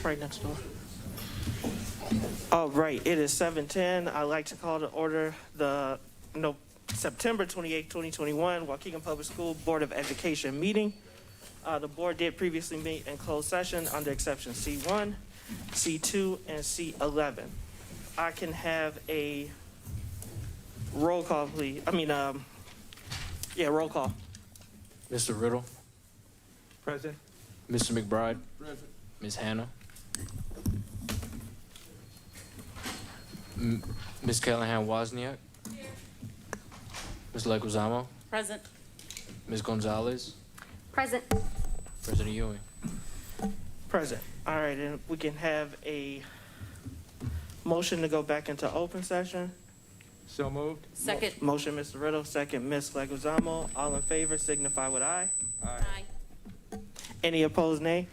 right next door. All right, it is 7:10. I'd like to call to order the September 28, 2021 Waukegan Public School Board of Education meeting. The board did previously meet in closed session under exception C1, C2, and C11. I can have a roll call, please. Roll call. Mr. Riddle. Present. Mr. McBride. Present. Ms. Hannah. Ms. Callahan Wozniak. Here. Ms. Leguizamo. Present. Ms. Gonzalez. Present. President Ewing. Present. All right, and we can have a motion to go back into open session. So moved. Second. Motion, Mr. Riddle, second, Ms. Leguizamo. All in favor signify with aye. Aye. Any opposed, nay?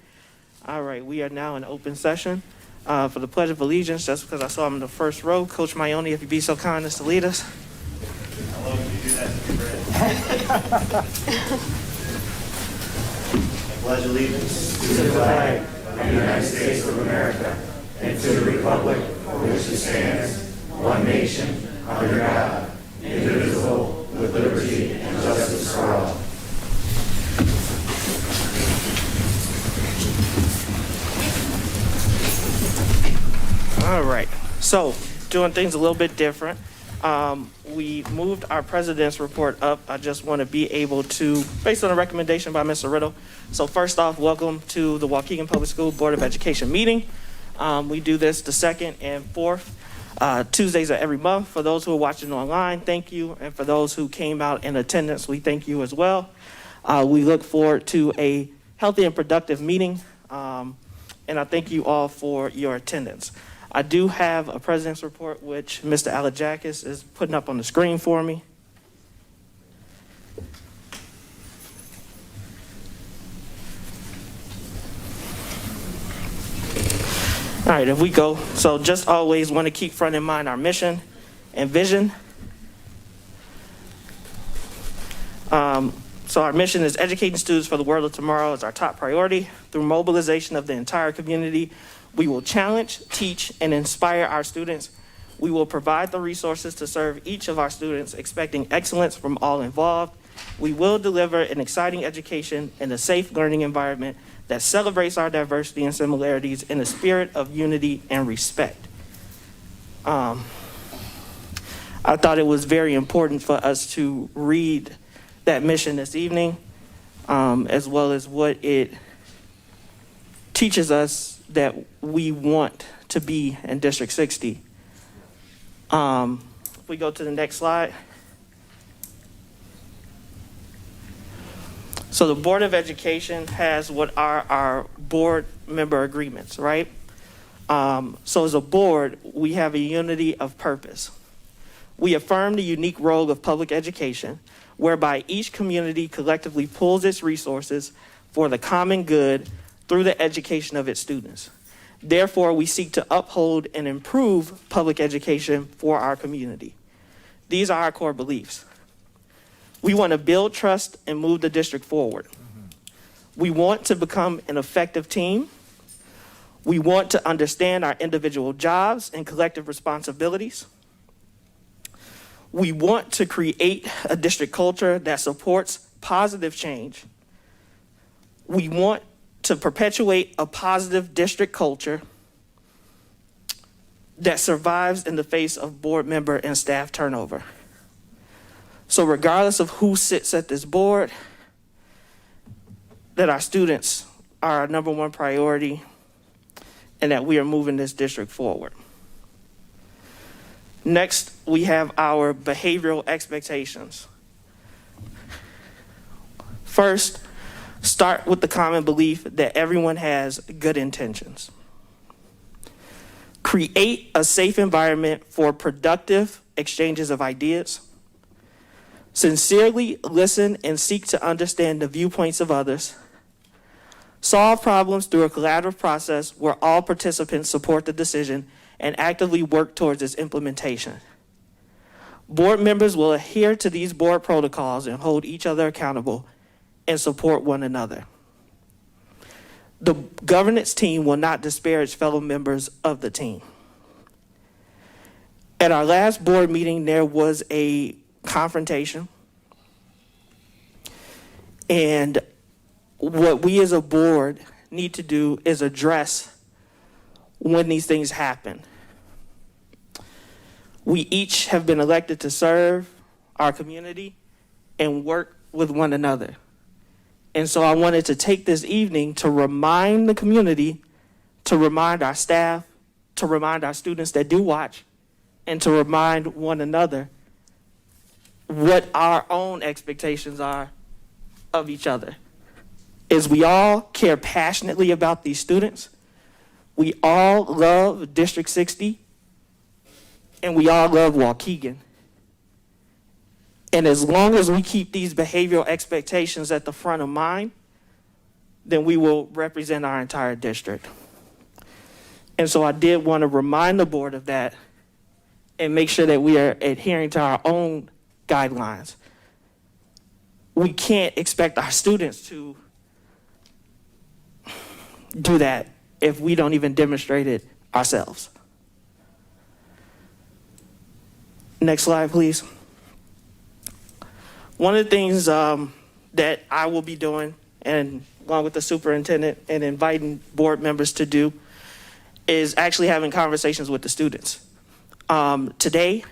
All right, we are now in open session. For the Pledge of Allegiance, just because I saw him in the first row, Coach Maione, if you'd be so kind as to lead us. I love when you do that to me, Brett. I pledge allegiance to the flag of the United States of America and to the republic for which it stands, one nation, under God, indivisible, with liberty and justice for all. All right, so doing things a little bit different. We moved our president's report up. I just want to be able to, based on a recommendation by Mr. Riddle. So first off, welcome to the Waukegan Public School Board of Education meeting. We do this the second and fourth Tuesdays of every month. For those who are watching online, thank you. And for those who came out in attendance, we thank you as well. We look forward to a healthy and productive meeting. And I thank you all for your attendance. I do have a president's report, which Mr. Alajakis is putting up on the screen for me. All right, if we go, so just always want to keep front in mind our mission and vision. So our mission is educating students for the world of tomorrow is our top priority. Through mobilization of the entire community, we will challenge, teach, and inspire our students. We will provide the resources to serve each of our students, expecting excellence from all involved. We will deliver an exciting education in a safe learning environment that celebrates our diversity and similarities in a spirit of unity and respect. I thought it was very important for us to read that mission this evening, as well as what it teaches us that we want to be in District 60. If we go to the next slide. So the Board of Education has what are our board member agreements, right? So as a board, we have a unity of purpose. We affirm the unique role of public education, whereby each community collectively pools its resources for the common good through the education of its students. Therefore, we seek to uphold and improve public education for our community. These are our core beliefs. We want to build trust and move the district forward. We want to become an effective team. We want to understand our individual jobs and collective responsibilities. We want to create a district culture that supports positive change. We want to perpetuate a positive district culture that survives in the face of board member and staff turnover. So regardless of who sits at this board, that our students are our number one priority and that we are moving this district forward. Next, we have our behavioral expectations. First, start with the common belief that everyone has good intentions. Create a safe environment for productive exchanges of ideas. Sincerely listen and seek to understand the viewpoints of others. Solve problems through a collaborative process where all participants support the decision and actively work towards its implementation. Board members will adhere to these board protocols and hold each other accountable and support one another. The governance team will not disparage fellow members of the team. At our last board meeting, there was a confrontation. And what we as a board need to do is address when these things happen. We each have been elected to serve our community and work with one another. And so I wanted to take this evening to remind the community, to remind our staff, to remind our students that do watch, and to remind one another what our own expectations are of each other. Is we all care passionately about these students. We all love District 60, and we all love Waukegan. And as long as we keep these behavioral expectations at the front of mind, then we will represent our entire district. And so I did want to remind the board of that and make sure that we are adhering to our own guidelines. We can't expect our students to do that if we don't even demonstrate it ourselves. Next slide, please. One of the things that I will be doing, and along with the superintendent and inviting board members to do, is actually having conversations with the students. Today,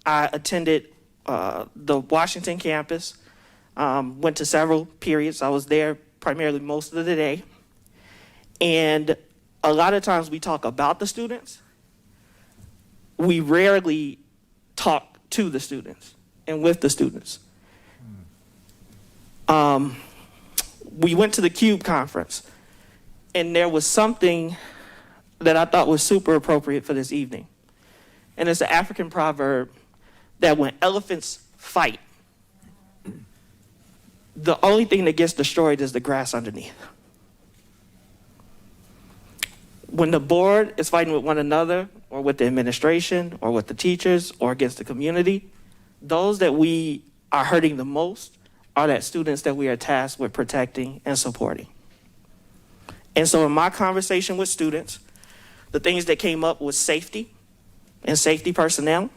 I attended the Washington campus, went to several periods. I was there primarily most of the day. And a lot of times we talk about the students. We rarely talk to the students and with the students. We went to the CUBE conference, and there was something that I thought was super appropriate for this evening. And it's an African proverb that when elephants fight, the only thing that gets destroyed is the grass underneath. When the board is fighting with one another, or with the administration, or with the teachers, or against the community, those that we are hurting the most are that students that we are tasked with protecting and supporting. And so in my conversation with students, the things that came up was safety and safety personnel,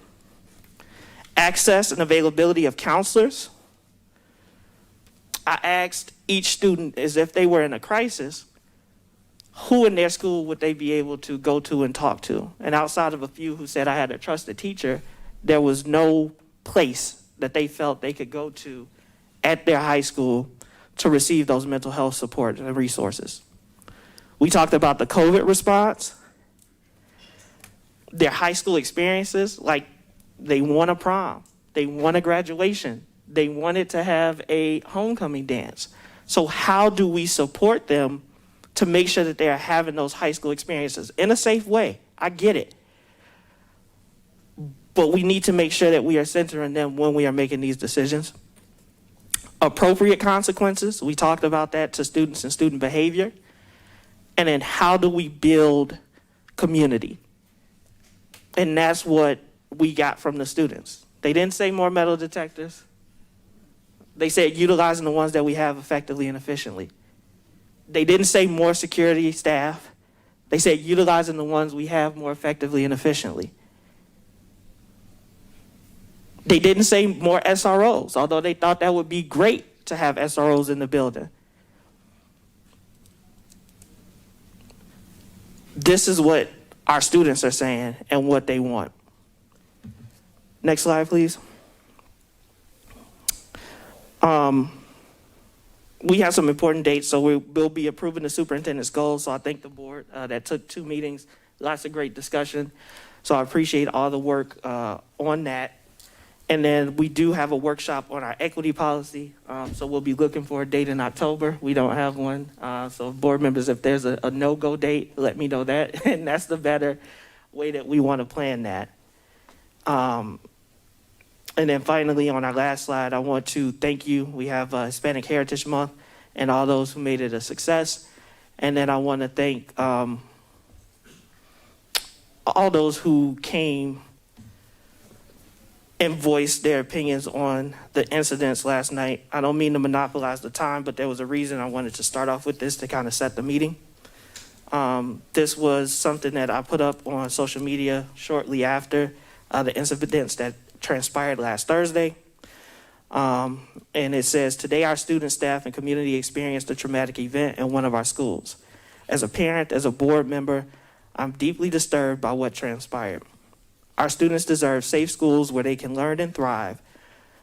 access and availability of counselors. I asked each student as if they were in a crisis, who in their school would they be able to go to and talk to? And outside of a few who said I had a trusted teacher, there was no place that they felt they could go to at their high school to receive those mental health support and resources. We talked about the COVID response, their high school experiences, like they want a prom, they want a graduation, they wanted to have a homecoming dance. So how do we support them to make sure that they are having those high school experiences in a safe way? I get it. But we need to make sure that we are centering them when we are making these decisions. Appropriate consequences, we talked about that to students and student behavior. And then how do we build community? And that's what we got from the students. They didn't say more metal detectors. They said utilizing the ones that we have effectively and efficiently. They didn't say more security staff. They said utilizing the ones we have more effectively and efficiently. They didn't say more SROs, although they thought that would be great to have SROs in the building. This is what our students are saying and what they want. Next slide, please. We have some important dates, so we'll be approving the superintendent's goals. So I thank the board that took 2 meetings, lots of great discussion. So I appreciate all the work on that. And then we do have a workshop on our equity policy. So we'll be looking for a date in October. We don't have one. So board members, if there's a no-go date, let me know that. And that's the better way that we want to plan that. And then finally, on our last slide, I want to thank you. We have Hispanic Heritage Month and all those who made it a success. And then I want to thank all those who came and voiced their opinions on the incidents last night. I don't mean to monopolize the time, but there was a reason I wanted to start off with this to kind of set the meeting. This was something that I put up on social media shortly after the incidents that transpired last Thursday. And it says, today our students, staff, and community experienced a traumatic event in one of our schools. As a parent, as a board member, I'm deeply disturbed by what transpired. Our students deserve safe schools where they can learn and thrive.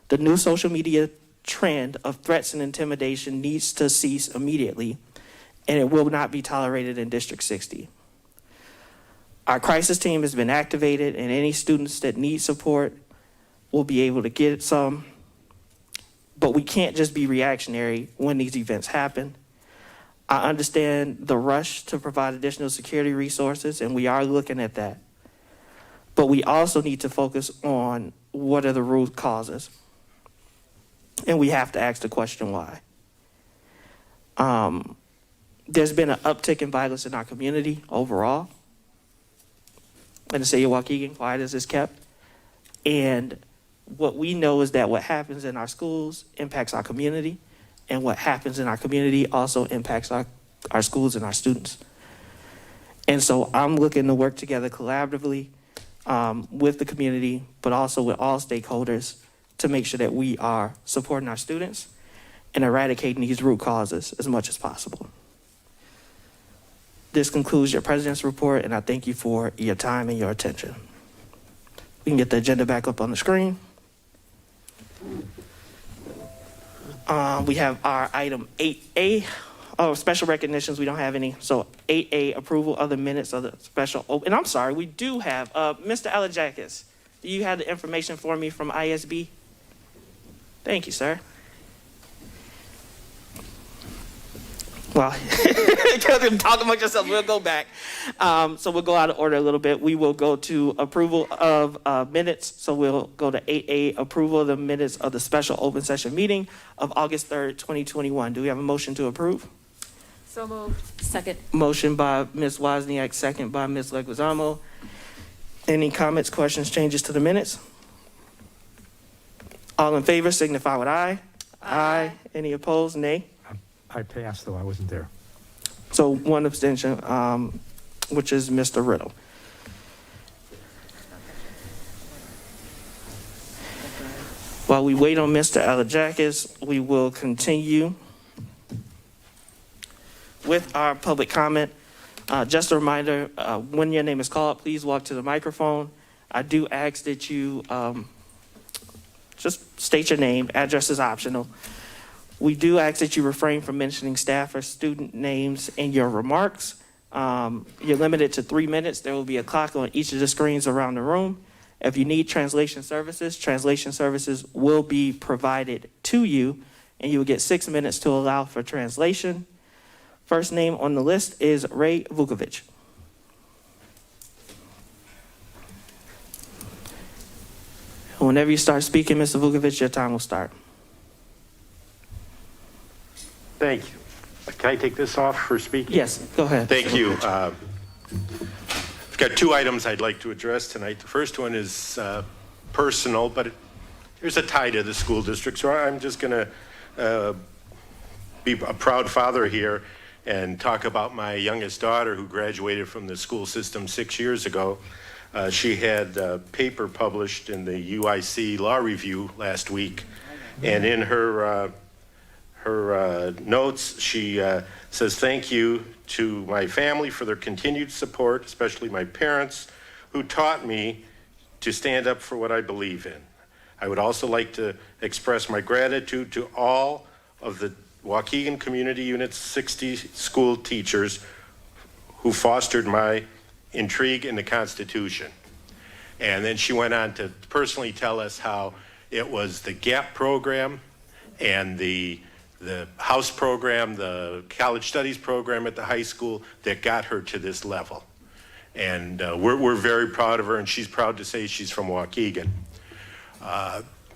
The new social media trend of threats and intimidation needs to cease immediately, and it will not be tolerated in District 60. Our crisis team has been activated, and any students that need support will be able to get some. But we can't just be reactionary when these events happen. I understand the rush to provide additional security resources, and we are looking at that. But we also need to focus on what are the root causes. And we have to ask the question why. There's been an uptick in violence in our community overall. In the city of Waukegan, quiet as is kept. And what we know is that what happens in our schools impacts our community, and what happens in our community also impacts our schools and our students. And so I'm looking to work together collaboratively with the community, but also with all stakeholders to make sure that we are supporting our students and eradicating these root causes as much as possible. This concludes your president's report, and I thank you for your time and your attention. We can get the agenda back up on the screen. We have our item 8A. Oh, special recognitions, we don't have any. So 8A, approval of the minutes of the special, and I'm sorry, we do have, Mr. Alajakis, do you have the information for me from ISB? Thank you, sir. Well, because you're talking about yourself, we'll go back. So we'll go out of order a little bit. We will go to approval of minutes. So we'll go to 8A, approval of the minutes of the special open session meeting of August 3rd, 2021. Do we have a motion to approve? So moved. Second. Motion by Ms. Wozniak, second by Ms. Leguizamo. Any comments, questions, changes to the minutes? All in favor signify with aye. Aye. Any opposed? Nay. I passed, though I wasn't there. So one abstention, which is Mr. Riddle. While we wait on Mr. Alajakis, we will continue with our public comment. Just a reminder, when your name is called, please walk to the microphone. I do ask that you just state your name. Address is optional. We do ask that you refrain from mentioning staff or student names in your remarks. You're limited to 3 minutes. There will be a clock on each of the screens around the room. If you need translation services will be provided to you, and you will get 6 minutes to allow for translation. First name on the list is Ray Vukovic. Whenever you start speaking, Mr. Vukovic, your time will start. Thank you. Can I take this off for speaking? Yes, go ahead. Thank you. I've got 2 items I'd like to address tonight. The first one is personal, but there's a tie to the school district, so I'm just going to be a proud father here and talk about my youngest daughter who graduated from the school system 6 years ago. She had a paper published in the UIC Law Review last week, and in her notes, she says, thank you to my family for their continued support, especially my parents, who taught me to stand up for what I believe in. I would also like to express my gratitude to all of the Waukegan Community Unit's 60 school teachers who fostered my intrigue in the Constitution. And then she went on to personally tell us how it was the GAP program and the house program, the college studies program at the high school that got her to this level. And we're very proud of her, and she's proud to say she's from Waukegan.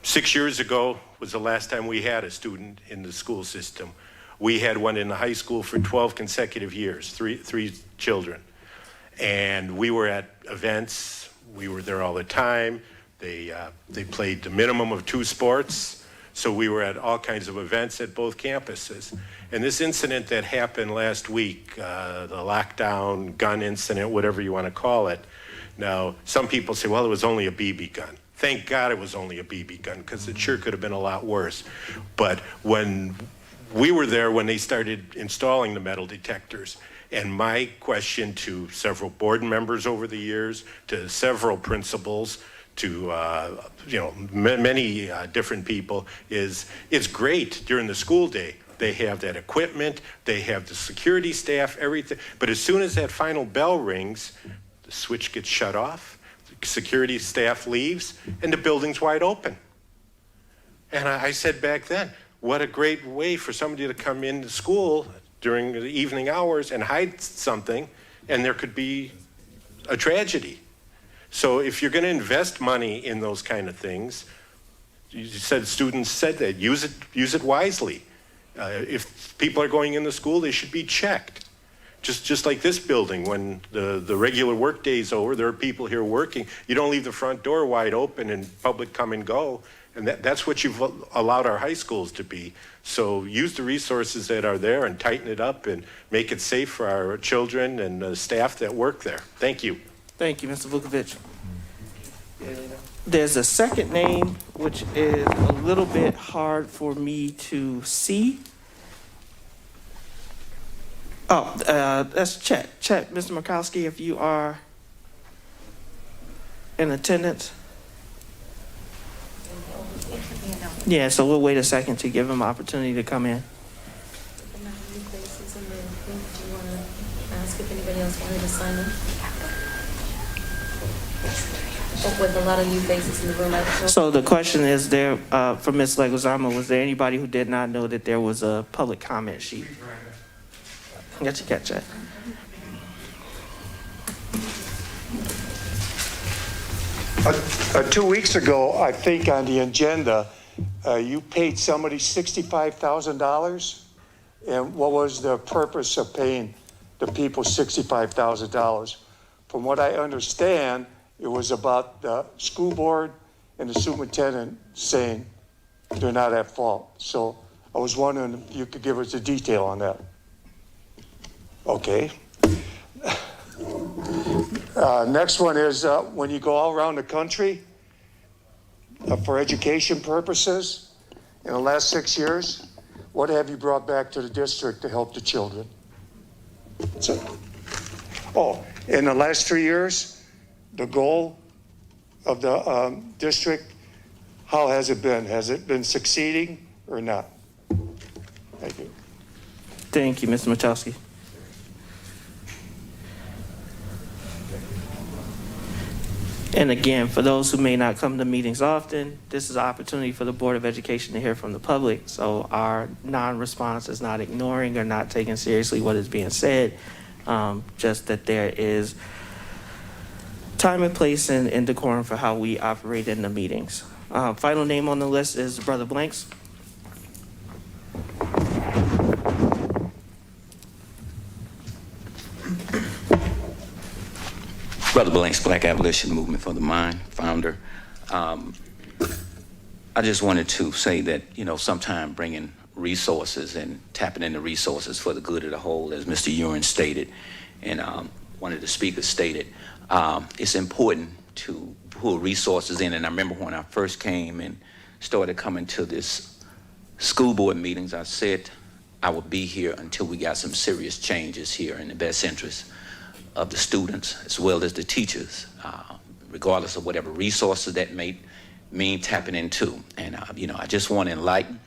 6 years ago was the last time we had a student in the school system. We had one in the high school for 12 consecutive years, three children. And we were at events, we were there all the time. They played the minimum of 2 sports. So we were at all kinds of events at both campuses. And this incident that happened last week, the lockdown gun incident, whatever you want to call it. Now, some people say, well, it was only a BB gun. Thank God it was only a BB gun, because it sure could have been a lot worse. But when we were there when they started installing the metal detectors, and my question to several board members over the years, to several principals, to many different people is, it's great during the school day. They have that equipment, they have the security staff, everything. But as soon as that final bell rings, the switch gets shut off, the security staff leaves, and the building's wide open. And I said back then, what a great way for somebody to come into school during the evening hours and hide something, and there could be a tragedy. So if you're going to invest money in those kind of things, you said students said that, use it wisely. If people are going into school, they should be checked. Just like this building, when the regular work day is over, there are people here working. You don't leave the front door wide open and public come and go. And that's what you've allowed our high schools to be. So use the resources that are there and tighten it up and make it safe for our children and the staff that work there. Thank you. Thank you, Mr. Vukovic. There's a second name, which is a little bit hard for me to see. Oh, that's Chet. Chet, Mr. Murkowski, if you are in attendance. Yeah, so we'll wait a second to give him an opportunity to come in. Do you want to ask if anybody else wanted to sign in? With a lot of new faces in the room, I don't know. So the question is there, for Ms. Leguizamo, was there anybody who did not know that there was a public comment sheet? Got you, catch that. Two weeks ago, I think on the agenda, you paid somebody $65,000. And what was the purpose of paying the people $65,000? From what I understand, it was about the school board and the superintendent saying they're not at fault. So I was wondering if you could give us a detail on that. Okay. Next one is when you go all around the country for education purposes in the last 6 years, what have you brought back to the district to help the children? In the last 3 years, the goal of the district, how has it been? Has it been succeeding or not? Thank you. Thank you, Mr. Machowski. And again, for those who may not come to meetings often, this is an opportunity for the Board of Education to hear from the public. So our non-response is not ignoring or not taking seriously what is being said, just that there is time and place and decorum for how we operate in the meetings. Final name on the list is Brother Blanks. Brother Blanks, Black Abolition Movement for the Mind, founder. I just wanted to say that, sometime bringing resources and tapping into resources for the good of the whole, as Mr. Uren stated, and one of the speakers stated, it's important to pull resources in. And I remember when I first came and started coming to this school board meetings, I said I would be here until we got some serious changes here in the best interest of the students as well as the teachers, regardless of whatever resources that may mean tapping into. And I just want to enlighten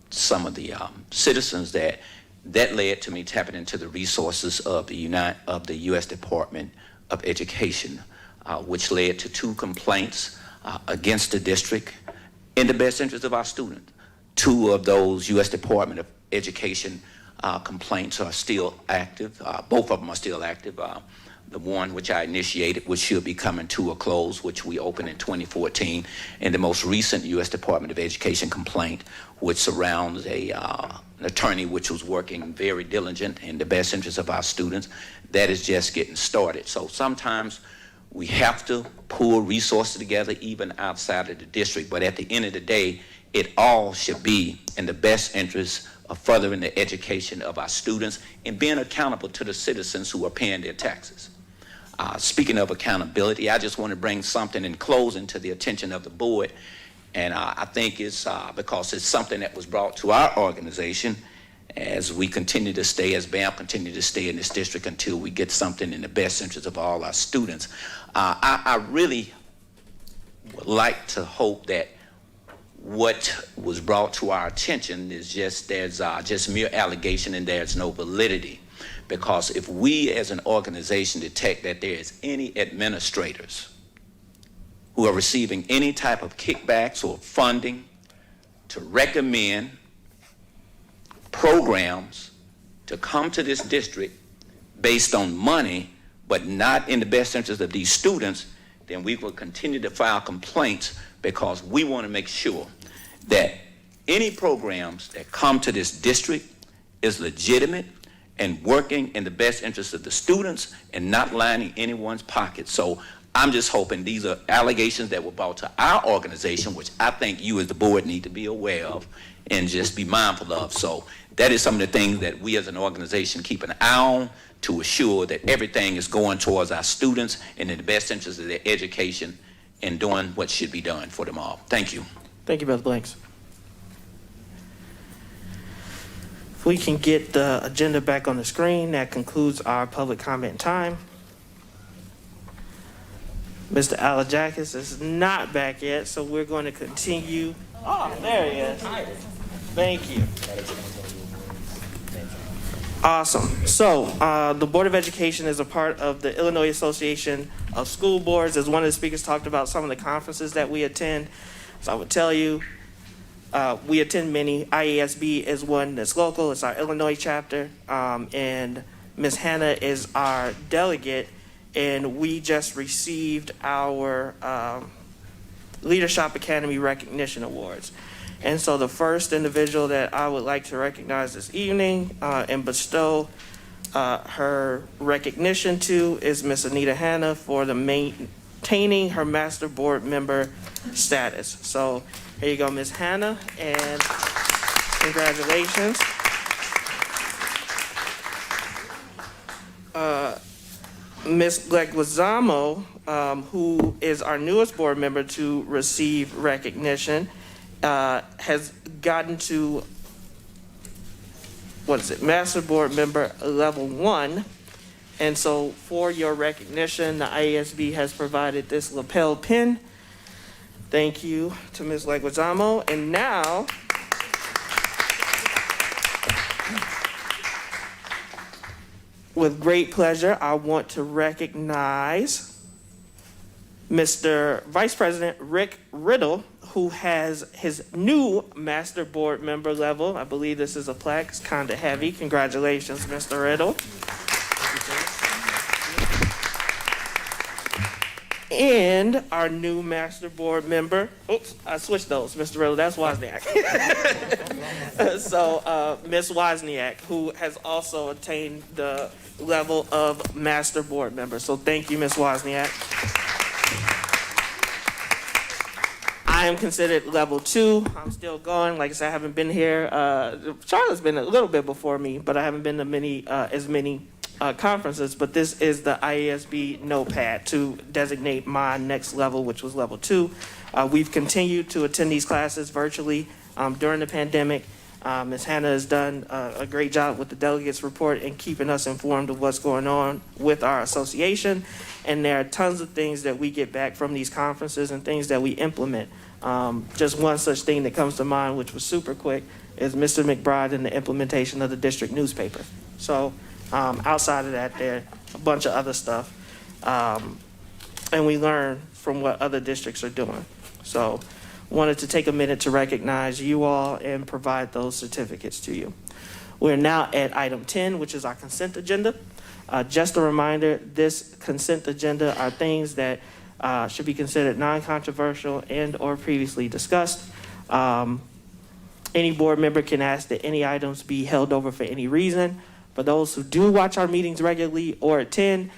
some of the citizens that led to me tapping into the resources of the U.S. Department of Education, which led to 2 complaints against the district in the best interest of our students. 2 of those U.S. Department of Education complaints are still active. Both of them are still active. The one which I initiated, which should be coming to a close, which we opened in 2014, and the most recent U.S. Department of Education complaint, which surrounds an attorney which was working very diligent in the best interest of our students. That is just getting started. So sometimes we have to pull resources together even outside of the district, but at the end of the day, it all should be in the best interest of furthering the education of our students and being accountable to the citizens who are paying their taxes. Speaking of accountability, I just want to bring something in closing to the attention of the board, and I think it's because it's something that was brought to our organization as we continue to stay, as BAM continue to stay in this district until we get something in the best interest of all our students. I really would like to hope that what was brought to our attention is there's just mere allegation and there's no validity. Because if we as an organization detect that there is any administrators who are receiving any type of kickbacks or funding to recommend programs to come to this district based on money but not in the best interest of these students, then we will continue to file complaints, because we want to make sure that any programs that come to this district is legitimate and working in the best interest of the students and not lining anyone's pockets. So I'm just hoping these are allegations that were brought to our organization, which I think you as the board need to be aware of and just be mindful of. So that is some of the things that we as an organization keep an eye on to assure that everything is going towards our students and in the best interest of their education and doing what should be done for them all. Thank you. Thank you, Brother Blanks. If we can get the agenda back on the screen, that concludes our public comment time. Mr. Alajakis is not back yet, so we're going to continue. Oh, there he is. Thank you. Awesome. So the Board of Education is a part of the Illinois Association of School Boards. As one of the speakers talked about some of the conferences that we attend, so I would tell you, we attend many. IASB is one that's local. It's our Illinois chapter. And Ms. Hannah is our delegate. And we just received our Leadership Academy Recognition Awards. And so the first individual that I would like to recognize this evening and bestow her recognition to is Ms. Anita Hannah for the maintaining her Master Board member status. So here you go, Ms. Hannah, and congratulations. Ms. Leguizamo, who is our newest board member to receive recognition, has gotten to, Master Board member level 1. And so for your recognition, the IASB has provided this lapel pin. Thank you to Ms. Leguizamo. And now, with great pleasure, I want to recognize Mr. Vice President Rick Riddle, who has his new Master Board member level. I believe this is a plaque. It's kind of heavy. Congratulations, Mr. Riddle. And our new Master Board member, oops, I switched those, Mr. Riddle, that's Wozniak. So Ms. Wozniak, who has also attained the level of Master Board member. So thank you, Ms. Wozniak. I am considered level 2. I'm still going. Like I said, I haven't been here. Charlotte's been a little bit before me, but I haven't been to as many conferences. But this is the IASB notepad to designate my next level, which was level 2. We've continued to attend these classes virtually during the pandemic. Ms. Hannah has done a great job with the delegates report and keeping us informed of what's going on with our association. And there are tons of things that we get back from these conferences and things that we implement. Just one such thing that comes to mind, which was super quick, is Mr. McBride and the implementation of the district newspaper. So outside of that, there are a bunch of other stuff. And we learn from what other districts are doing. So wanted to take a minute to recognize you all and provide those certificates to you. We're now at item 10, which is our consent agenda. Just a reminder, this consent agenda are things that should be considered non-controversial and or previously discussed. Any board member can ask that any items be held over for any reason. For those who do watch our meetings regularly or attend,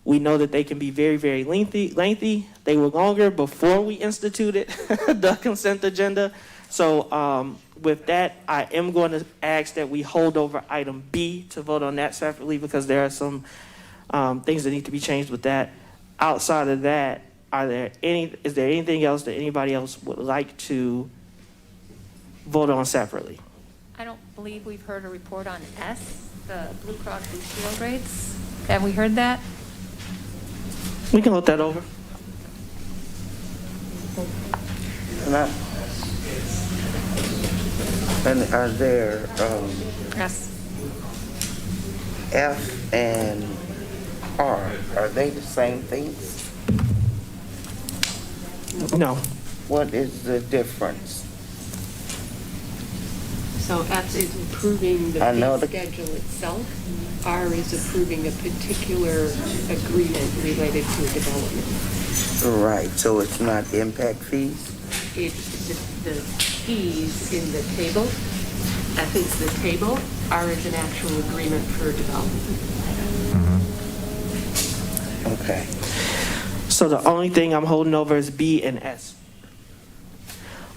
we know that they can be very, very lengthy. They were longer before we instituted the consent agenda. So with that, I am going to ask that we hold over item B to vote on that separately because there are some things that need to be changed with that. Outside of that, is there anything else that anybody else would like to vote on separately? I don't believe we've heard a report on S, the Blue Cross Blue Shield rates. Have we heard that? We can hold that over. And are there Yes. F and R, are they the same things? No. What is the difference? So F is approving the I know fee schedule itself. R is approving a particular agreement related to a development. Right, so it's not impact fees? It's the fees in the table. F is the table. R is an actual agreement for development. Okay. So the only thing I'm holding over is B and S.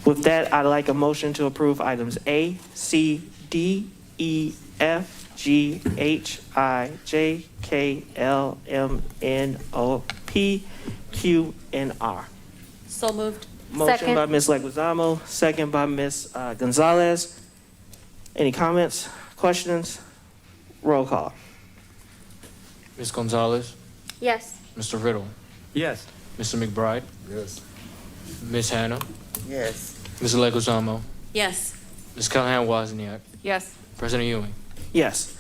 With that, I'd like a motion to approve items A, C, D, E, F, G, H, I, J, K, L, M, N, O, P, Q, and R. So moved. Motion by Ms. Leguizamo, second by Ms. Gonzalez. Any comments, questions? Roll call. Ms. Gonzalez, Yes. Mr. Riddle, Yes. Mr. McBride, Yes. Ms. Hannah, Yes. Ms. Leguizamo, Yes. Ms. Callahan Wozniak, Yes. President Ewing. Yes.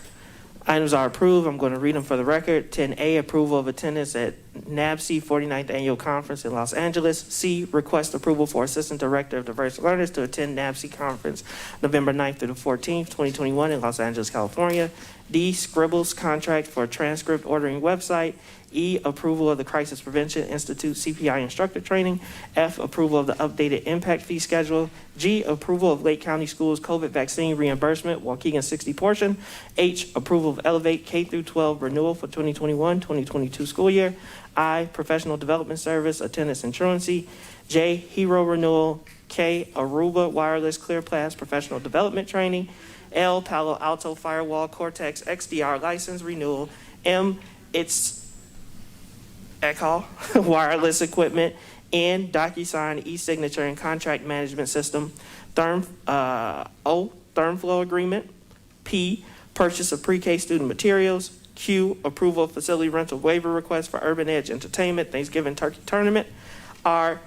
Items are approved. I'm going to read them for the record. 10A, approval of attendance at NABC 49th Annual Conference in Los Angeles. C, request approval for Assistant Director of Diverse Learners to attend NABC Conference November 9th through the 14th, 2021 in Los Angeles, California. D, Scribbles contract for transcript ordering website. E, approval of the Crisis Prevention Institute CPI instructor training. F, approval of the updated impact fee schedule. G, approval of Lake County Schools COVID vaccine reimbursement, Waukegan 60 portion. H, approval of Elevate K-12 renewal for 2021-2022 school year. I, professional development service, attendance and truancy. J, Hero renewal. K, Aruba wireless ClearPass professional development training. L, Palo Alto Firewall Cortex XDR license renewal. M, it's ECHO wireless equipment. N, DocuSign e-signature and contract management system. O, ThermFlow agreement. P, purchase of pre-K student materials. Q, approval of facility rental waiver request for Urban Edge Entertainment Thanksgiving Turkey Tournament. R,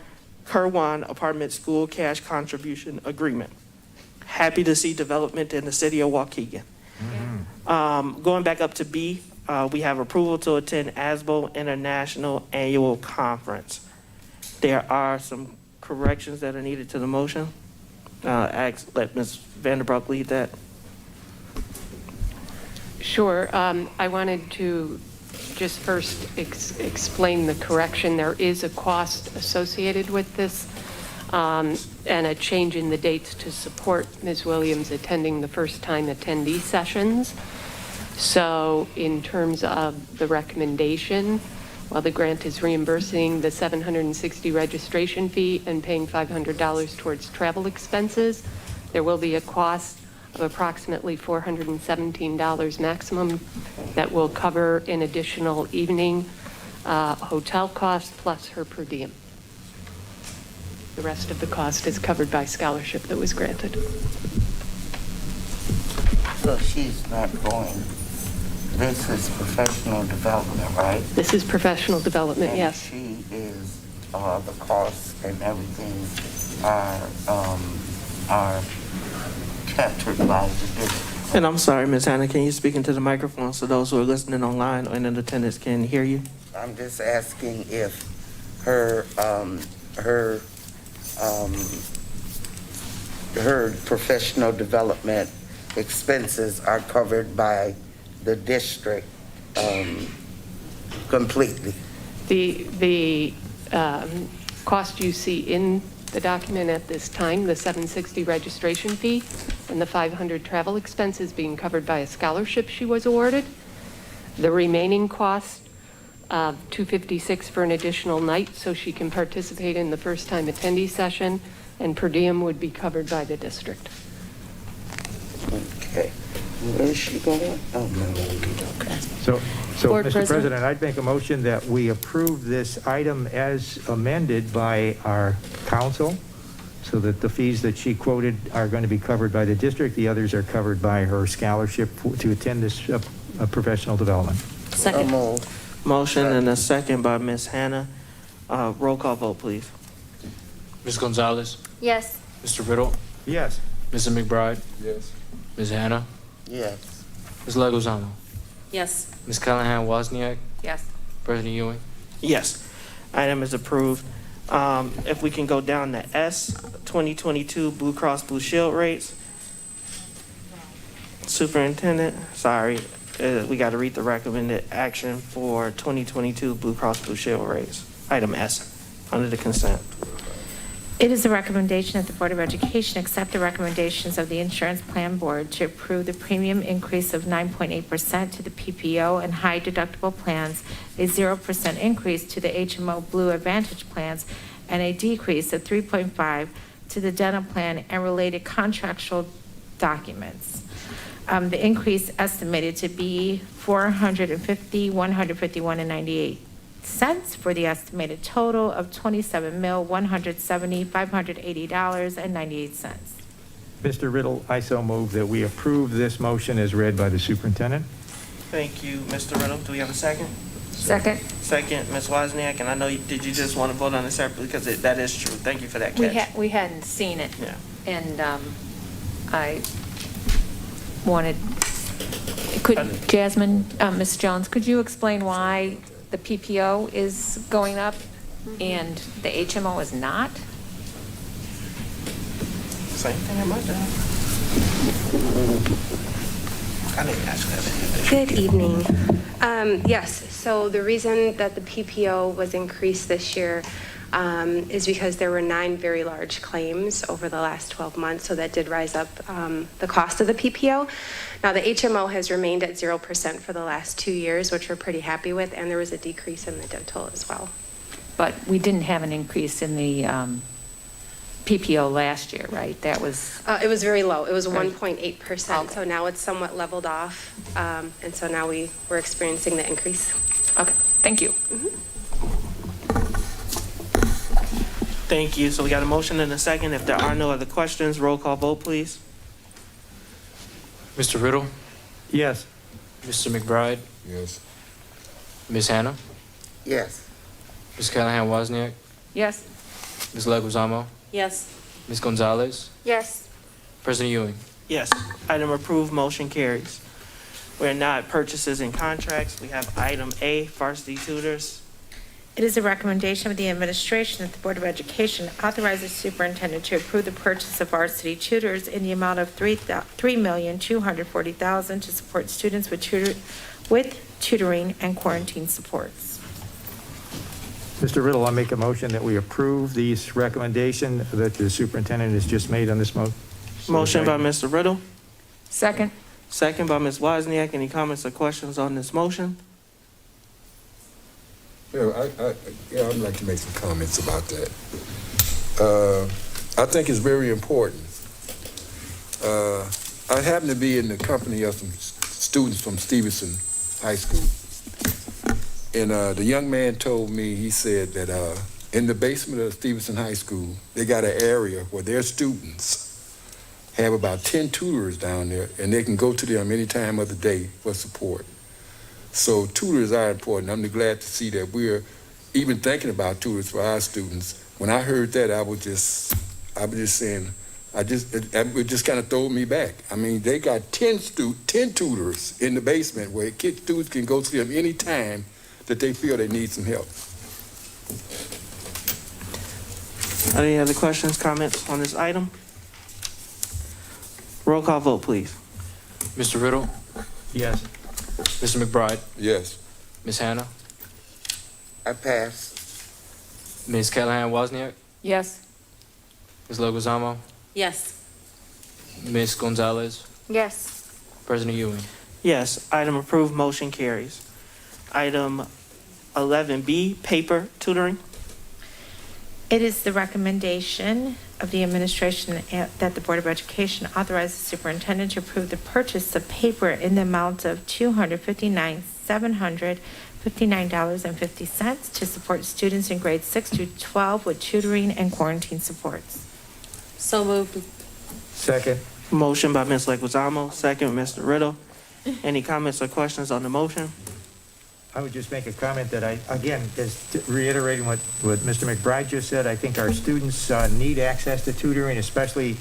Kirwan Apartment School Cash Contribution Agreement. Happy to see development in the city of Waukegan. Going back up to B, we have approval to attend Asbo International Annual Conference. There are some corrections that are needed to the motion. Let Ms. Vanderbroek lead that. Sure. I wanted to just first explain the correction. There is a cost associated with this and a change in the dates to support Ms. Williams attending the first-time attendee sessions. So in terms of the recommendation, while the grant is reimbursing the $760 registration fee and paying $500 towards travel expenses, there will be a cost of approximately $417 maximum that will cover an additional evening hotel cost plus her per diem. The rest of the cost is covered by scholarship that was granted. So she's not going. This is professional development, right? This is professional development, And yes. she is, the costs and everything are captured by the district. And I'm sorry, Ms. Hannah, can you speak into the microphone so those who are listening online and in attendance can hear you? I'm just asking if her professional development expenses are covered by the district completely. The cost you see in the document at this time, the $760 registration fee and the $500 travel expenses being covered by a scholarship she was awarded. The remaining cost of $256 for an additional night so she can participate in the first-time attendee session, And per diem would be covered by the district. Okay. Where is she going? Oh, no, okay. So, Board Mr. President? President, I'd make a motion that we approve this item as amended by our council, so that the fees that she quoted are going to be covered by the district. The others are covered by her scholarship to attend this professional development. So moved. Motion and a second by Ms. Hannah. Roll call vote, please. Ms. Gonzalez, Yes. Mr. Riddle, Yes. Mrs. McBride, Yes. Ms. Hannah, Yes. Ms. Leguzamo, Yes. Ms. Callahan Wozniak, Yes. President Ewing. Yes, item is approved. If we can go down to S, 2022 Blue Cross Blue Shield rates. Superintendent, sorry, we got to read the recommended action for 2022 Blue Cross Blue Shield rates. Item S, under the consent. It is a recommendation that the Board of Education accept the recommendations of the Insurance Plan Board to approve the premium increase of 9.8% to the PPO and high deductible plans, a 0% increase to the HMO Blue Advantage plans, and a decrease of 3.5% to the dental plan and related contractual documents. The increase estimated to be $450, $151, and 98 cents for the estimated total of $27,170,580.98. Mr. Riddle, I so move that we approve this motion as read by the superintendent. Thank you, Mr. Riddle. Do we have a second? Second. Second, Ms. Wozniak, and I know, did you just want to vote on it separately? Because that is true. Thank you for that catch. We hadn't seen it. Yeah. And I wanted, Jasmine, Ms. Jones, could you explain why the PPO is going up and the HMO is not? Same thing in my job. I didn't ask that. Good evening. Yes, so the reason that the PPO was increased this year is because there were 9 very large claims over the last 12 months, so that did rise up the cost of the PPO. Now, the HMO has remained at 0% for the last 2 years, which we're pretty happy with, and there was a decrease in the dental as well. But we didn't have an increase in the PPO last year, right? That was... It was very low. It was Right. 1.8%, Okay. so now it's somewhat leveled off, and so now we're experiencing the increase. Okay, thank you. Thank you. So we got a motion and a second. If there are no other questions, roll call vote, please. Mr. Riddle, Yes. Mr. McBride, Yes. Ms. Hannah, Yes. Ms. Callahan Wozniak, Yes. Ms. Leguzamo, Yes. Ms. Gonzalez, Yes. President Ewing. Yes, item approved, motion carries. We're now at purchases and contracts. We have item A, Varsity Tutors. It is a recommendation of the administration that the Board of Education authorize the superintendent to approve the purchase of Varsity Tutors in the amount of $3,240,000 to support students with tutoring and quarantine supports. Mr. Riddle, I make a motion that we approve these recommendation that the superintendent has just made on this motion. Motion by Mr. Riddle, Second. second by Ms. Wozniak. Any comments or questions on this motion? Yeah, I'd like to make some comments about that. I think it's very important. I happen to be in the company of some students from Stevenson High School. And the young man told me, he said that in the basement of Stevenson High School, they got an area where their students have about 10 tutors down there, and they can go to them any time of the day for support. So tutors are important. I'm glad to see that we're even thinking about tutors for our students. When I heard that, I was just saying, it just kind of threw me back. I mean, they got 10 tutors in the basement where students can go to them any time that they feel they need some help. Any other questions, comments on this item? Roll call vote, please. Mr. Riddle, Yes. Mr. McBride, Yes. Ms. Hannah, I pass. Ms. Callahan Wozniak, Yes. Ms. Leguzamo, Yes. Ms. Gonzalez, Yes. President Ewing. Yes, item approved, motion carries. Item 11B, Paper Tutoring. It is the recommendation of the administration that the Board of Education authorize the superintendent to approve the purchase of paper in the amount of $259,759.50 to support students in grades 6 through 12 with tutoring and quarantine supports. So moved. Second. Motion by Ms. Leguizamo, second Mr. Riddle. Any comments or questions on the motion? I would just make a comment that just reiterating what Mr. McBride just said, I think our students need access to tutoring, especially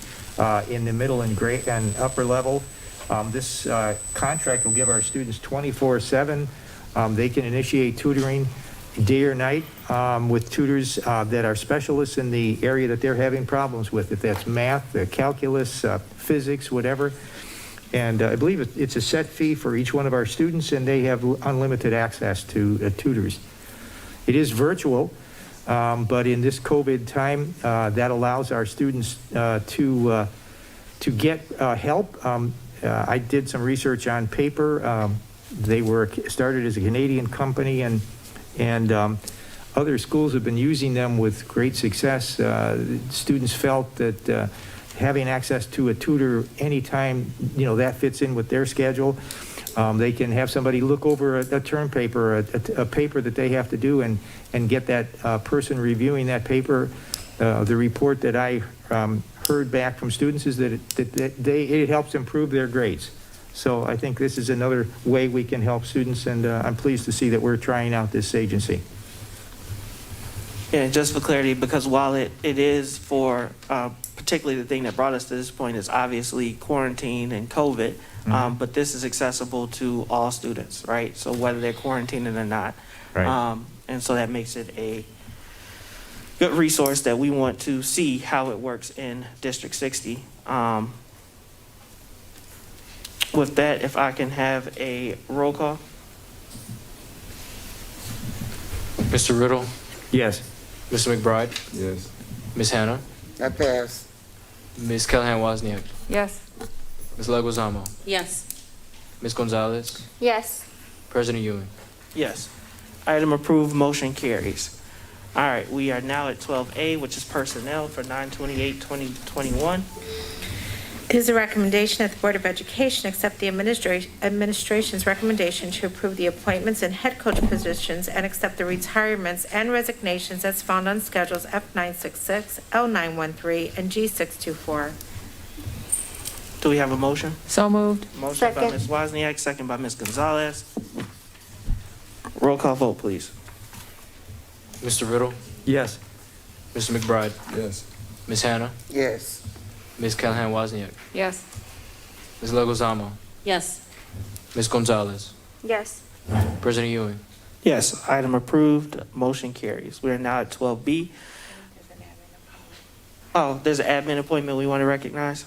in the middle and grade and upper level. This contract will give our students 24/7. They can initiate tutoring day or night with tutors that are specialists in the area that they're having problems with, if that's math, calculus, physics, whatever. And I believe it's a set fee for each one of our students, and they have unlimited access to tutors. It is virtual, but in this COVID time, that allows our students to get help. I did some research on Paper. They were started as a Canadian company, and other schools have been using them with great success. Students felt that having access to a tutor anytime, that fits in with their schedule. They can have somebody look over a term paper, a paper that they have to do, and get that person reviewing that paper. The report that I heard back from students is that it helps improve their grades. So I think this is another way we can help students, and I'm pleased to see that we're trying out this agency. And just for clarity, because while it is for, particularly the thing that brought us to this point is obviously quarantine and COVID, but this is accessible to all students, right? So whether they're quarantining or not. Right. And so that makes it a good resource that we want to see how it works in District 60. With that, if I can have a roll call. Mr. Riddle, Yes. Mr. McBride, Yes. Ms. Hannah, I pass. Ms. Callahan-Wozniak, Yes. Ms. Leguizamo, Yes. Ms. Gonzalez, Yes. President Ewing. Yes. Item approved, motion carries. All right, we are now at 12A, which is personnel for 9/28/2021. It is a recommendation that the Board of Education accept the administration's recommendation to approve the appointments and head coach positions and accept the retirements and resignations as found on schedules F966, L913, and G624. Do we have a motion? So moved. Motion by Second. Ms. Wozniak, second by Ms. Gonzalez. Roll call vote, please. Mr. Riddle, Yes. Mr. McBride, Yes. Ms. Hannah, Yes. Ms. Callahan-Wozniak, Yes. Ms. Leguizamo, Yes. Ms. Gonzalez, Yes. President Ewing. Yes, item approved, motion carries. We are now at 12B. Oh, there's an admin appointment we want to recognize.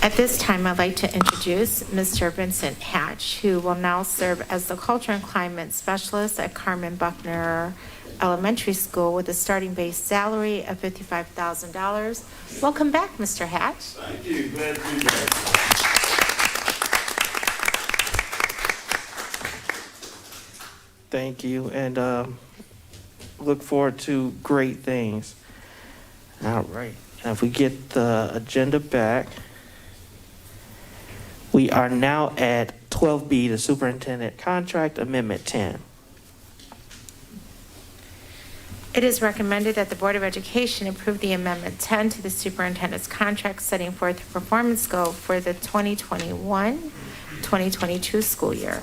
At this time, I'd like to introduce Mr. Vincent Hatch, who will now serve as the Culture and Climate Specialist at Carmen Buckner Elementary School with a starting base salary of $55,000. Welcome back, Mr. Hatch. Thank you. Glad to be back. Thank you, and look forward to great things. All right, now if we get the agenda back, we are now at 12B, the Superintendent Contract Amendment 10. It is recommended that the Board of Education approve the Amendment 10 to the Superintendent's contract setting forth a performance scope for the 2021-2022 school year.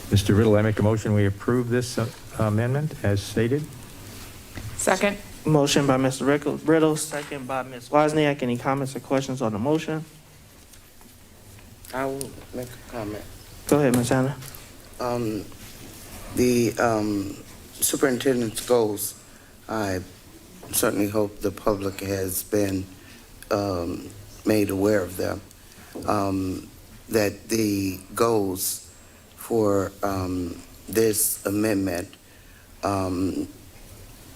Mr. Riddle, I make a motion we approve this amendment as stated. Second. Motion by Mr. Riddle, second by Ms. Wozniak. Any comments or questions on the motion? I will make a comment. Go ahead, Ms. Hannah. The superintendent's goals, I certainly hope the public has been made aware of them. That the goals for this amendment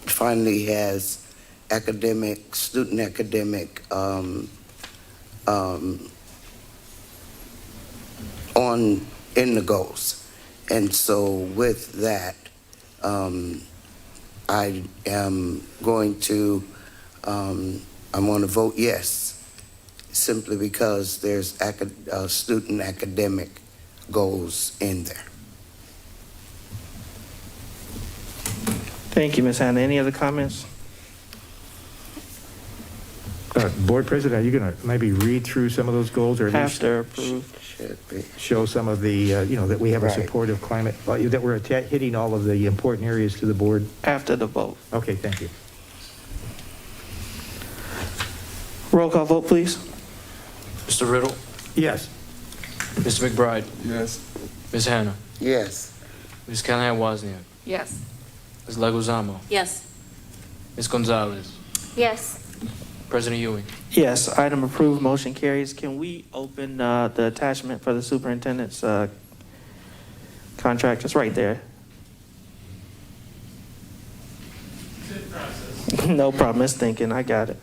finally has student academic in the goals. And so with that, I am going to, I'm going to vote yes, simply because there's student academic goals in there. Thank you, Ms. Hannah. Any other comments? Board President, are you going to maybe read through some of those goals, or at least After approved. Should be. show some of the, that we have a Right. supportive climate, that we're hitting all of the important areas to the board? After the vote. Okay, thank you. Roll call vote, please. Mr. Riddle, Yes. Mr. McBride, Yes. Ms. Hannah, Yes. Ms. Callahan Wozniak, Yes. Ms. Leguizamo, Yes. Ms. Gonzalez, Yes. President Ewing. Yes, item approved, motion carries. Can we open the attachment for the superintendent's contract? It's right there. No problem, it's thinking, I got it.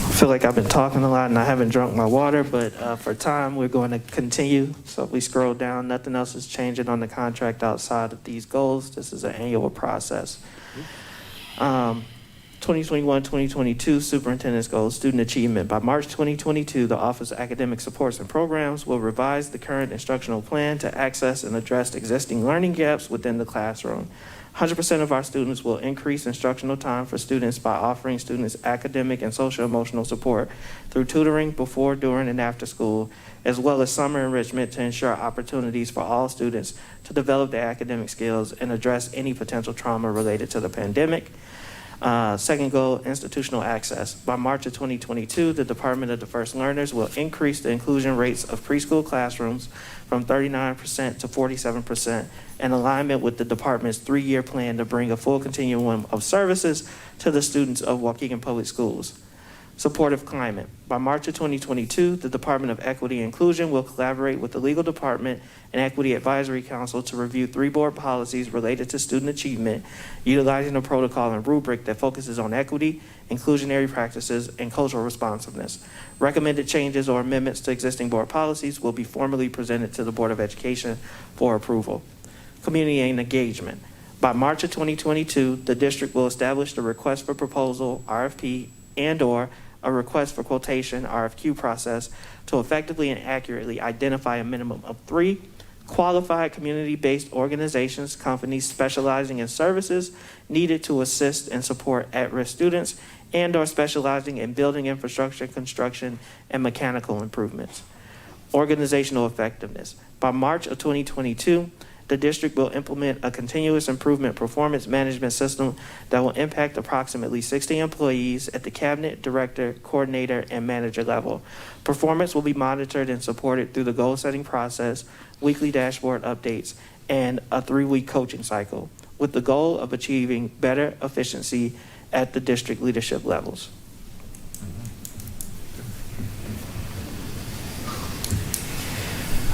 I feel like I've been talking a lot and I haven't drunk my water, but for time, we're going to continue. So if we scroll down, nothing else is changing on the contract outside of these goals. This is an annual process. 2021-2022 superintendent's goals, student achievement. By March 2022, the Office of Academic Supports and Programs will revise the current instructional plan to access and address existing learning gaps within the classroom. 100% of our students will increase instructional time for students by offering students academic and social emotional support through tutoring before, during, and after school, as well as summer enrichment to ensure opportunities for all students to develop their academic skills and address any potential trauma related to the pandemic. Second goal, institutional access. By March of 2022, the Department of Diverse Learners will increase the inclusion rates of preschool classrooms from 39% to 47%, in alignment with the department's 3-year plan to bring a full continuum of services to the students of Waukegan Public Schools. Supportive climate. By March of 2022, the Department of Equity and Inclusion will collaborate with the Legal Department and Equity Advisory Council to review 3 board policies related to student achievement, utilizing a protocol and rubric that focuses on equity, inclusionary practices, and cultural responsiveness. Recommended changes or amendments to existing board policies will be formally presented to the Board of Education for approval. Community and engagement. By March of 2022, the district will establish the request for proposal, RFP, and/or a request for quotation, RFQ process to effectively and accurately identify a minimum of 3 qualified community-based organizations, companies specializing in services needed to assist and support at-risk students and/or specializing in building infrastructure, construction, and mechanical improvements. Organizational effectiveness. By March of 2022, the district will implement a continuous improvement performance management system that will impact approximately 60 employees at the cabinet, director, coordinator, and manager level. Performance will be monitored and supported through the goal-setting process, weekly dashboard updates, and a 3-week coaching cycle, with the goal of achieving better efficiency at the district leadership levels.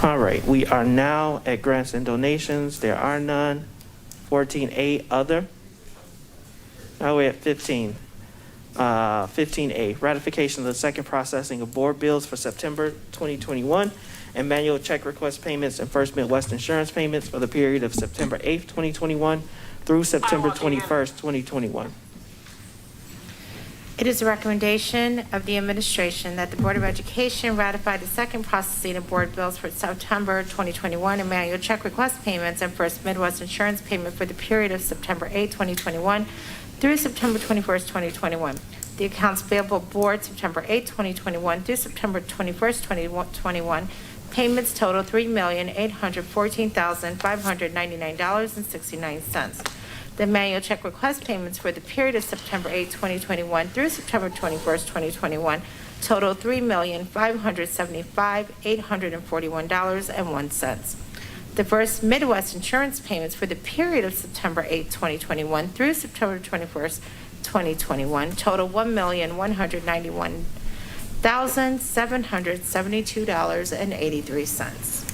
All right, we are now at grants and donations. There are none. 14A, other. Now we're at 15. 15A, ratification of the second processing of board bills for September 2021 and manual check request payments and First Midwest insurance payments for the period of September 8th, 2021 through September 21st, 2021. It is a recommendation of the administration that the Board of Education ratify the second processing of board bills for September 2021 and manual check request payments and First Midwest insurance payment for the period of September 8, 2021 through September 21st, 2021. The accounts payable board September 8, 2021 through September 21st, 2021 payments total $3,814,599.69. The manual check request payments for the period of September 8, 2021 through September 21st, 2021 total $3,575,841.01. The First Midwest insurance payments for the period of September 8, 2021 through September 21st, 2021 total $1,191,000 $1,772.83.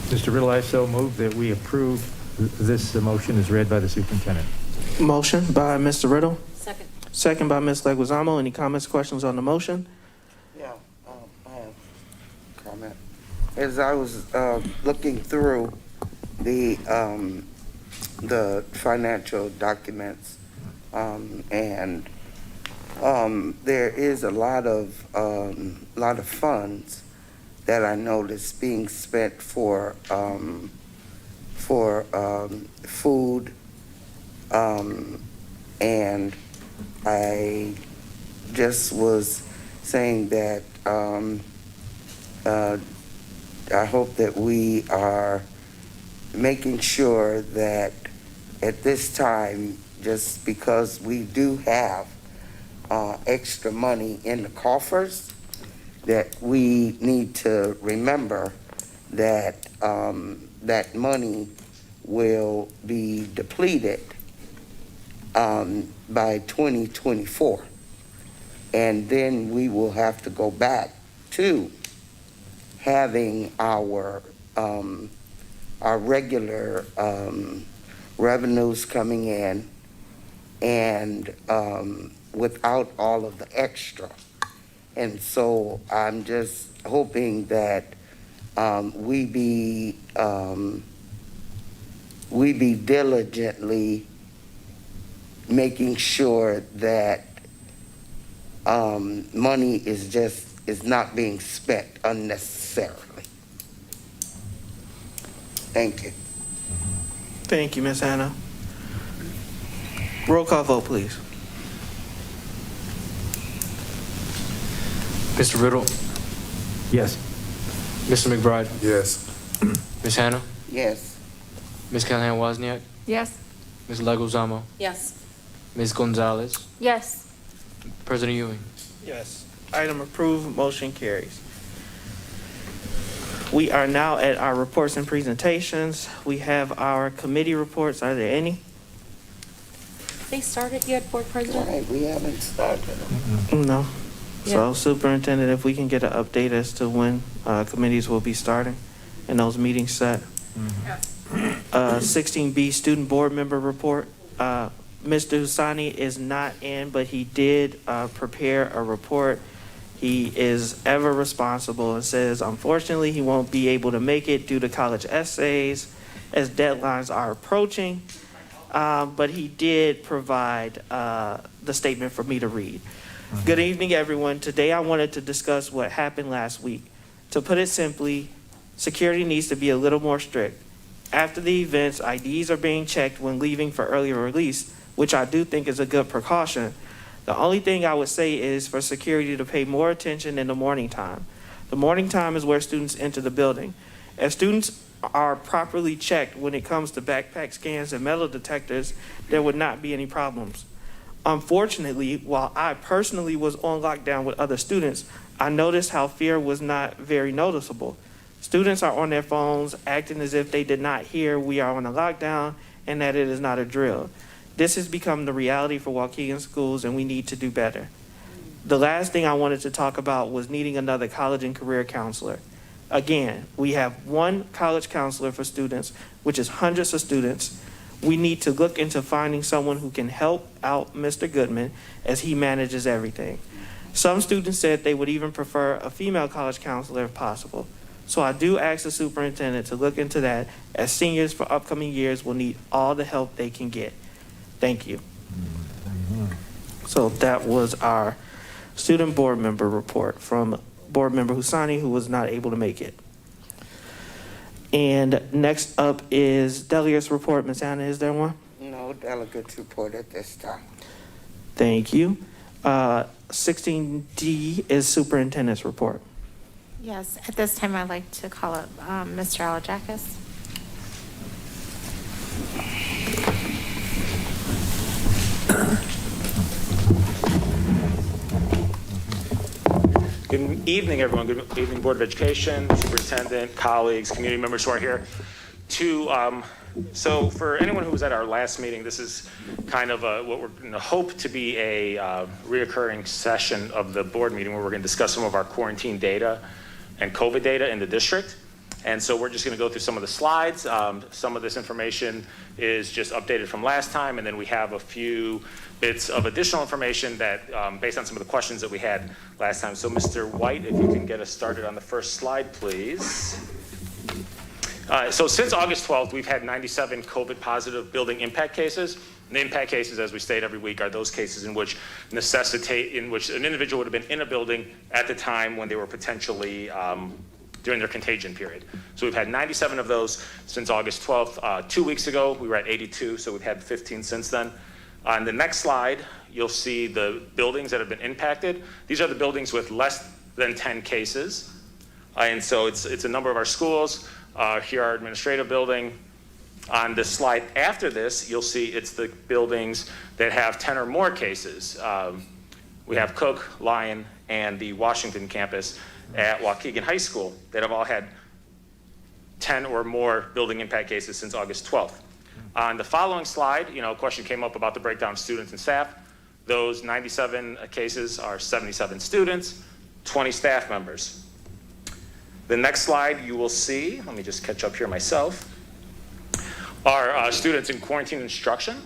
Mr. Riddle, I so move that we approve this motion as read by the superintendent. Motion by Mr. Riddle, Second. second by Ms. Leguizamo. Any comments, questions on the motion? Yeah, I have a comment. As I was looking through the financial documents, and there is a lot of funds that I noticed being spent for food, and I just was saying that I hope that we are making sure that at this time, just because we do have extra money in the coffers, that we need to remember that that money will be depleted by 2024. And then we will have to go back to having our regular revenues coming in, and without all of the extra. And so I'm just hoping that we be diligently making sure that money is not being spent unnecessarily. Thank you. Thank you, Ms. Hannah. Roll call vote, please. Mr. Riddle, Yes. Mr. McBride, Yes. Ms. Hannah, Yes. Ms. Callahan Wozniak, Yes. Ms. Leguizamo, Yes. Ms. Gonzalez, Yes. President Ewing. Yes. Item approved, motion carries. We are now at our reports and presentations. We have our committee reports. Are there any? They started yet, Board President? Right, we haven't started. No. So Yeah. Superintendent, if we can get an update as to when committees will be starting and those meetings set. 16B Student Board Member Report. Mr. Husani is not in, but he did prepare a report. He is ever responsible and says, unfortunately, he won't be able to make it due to college essays as deadlines are approaching. But he did provide the statement for me to read. Good evening, everyone. Today I wanted to discuss what happened last week. To put it simply, security needs to be a little more strict. After the events, IDs are being checked when leaving for earlier release, which I do think is a good precaution. The only thing I would say is for security to pay more attention in the morning time. The morning time is where students enter the building. If students are properly checked when it comes to backpack scans and metal detectors, there would not be any problems. Unfortunately, while I personally was on lockdown with other students, I noticed how fear was not very noticeable. Students are on their phones, acting as if they did not hear we are on a lockdown and that it is not a drill. This has become the reality for Waukegan schools, and we need to do better. The last thing I wanted to talk about was needing another college and career counselor. Again, we have one college counselor for students, which is hundreds of students. We need to look into finding someone who can help out Mr. Goodman as he manages everything. Some students said they would even prefer a female college counselor if possible. So I do ask the superintendent to look into that, as seniors for upcoming years will need all the help they can get. Thank you. So that was our student board member report from Board Member Husani, who was not able to make it. And next up is Delegate's report. Ms. Anna, is there one? No delegates report at this time. Thank you. 16D is superintendent's report. Yes, at this time, I'd like to call up Mr. Alajakis. Good evening, everyone. Good evening, Board of Education, Superintendent, colleagues, community members who are here. So for anyone who was at our last meeting, this is kind of what we're going to hope to be a reoccurring session of the board meeting where we're going to discuss some of our quarantine data and COVID data in the district. And so we're just going to go through some of the slides. Some of this information is just updated from last time, and then we have a few bits of additional information that, based on some of the questions that we had last time. So Mr. White, if you can get us started on the first slide, please. So since August 12th, we've had 97 COVID positive building impact cases. And the impact cases, as we state every week, are those cases in which an individual would have been in a building at the time when they were potentially during their contagion period. So we've had 97 of those since August 12th. 2 weeks ago, we were at 82, so we've had 15 since then. On the next slide, you'll see the buildings that have been impacted. These are the buildings with less than 10 cases. And so it's a number of our schools. Here our administrative building. On the slide after this, you'll see it's the buildings that have 10 or more cases. We have Cook, Lyon, and the Washington campus at Waukegan High School that have all had 10 or more building impact cases since August 12th. On the following slide, a question came up about the breakdown of students and staff. Those 97 cases are 77 students, 20 staff members. The next slide you will see, let me just catch up here myself, are students in quarantine instruction.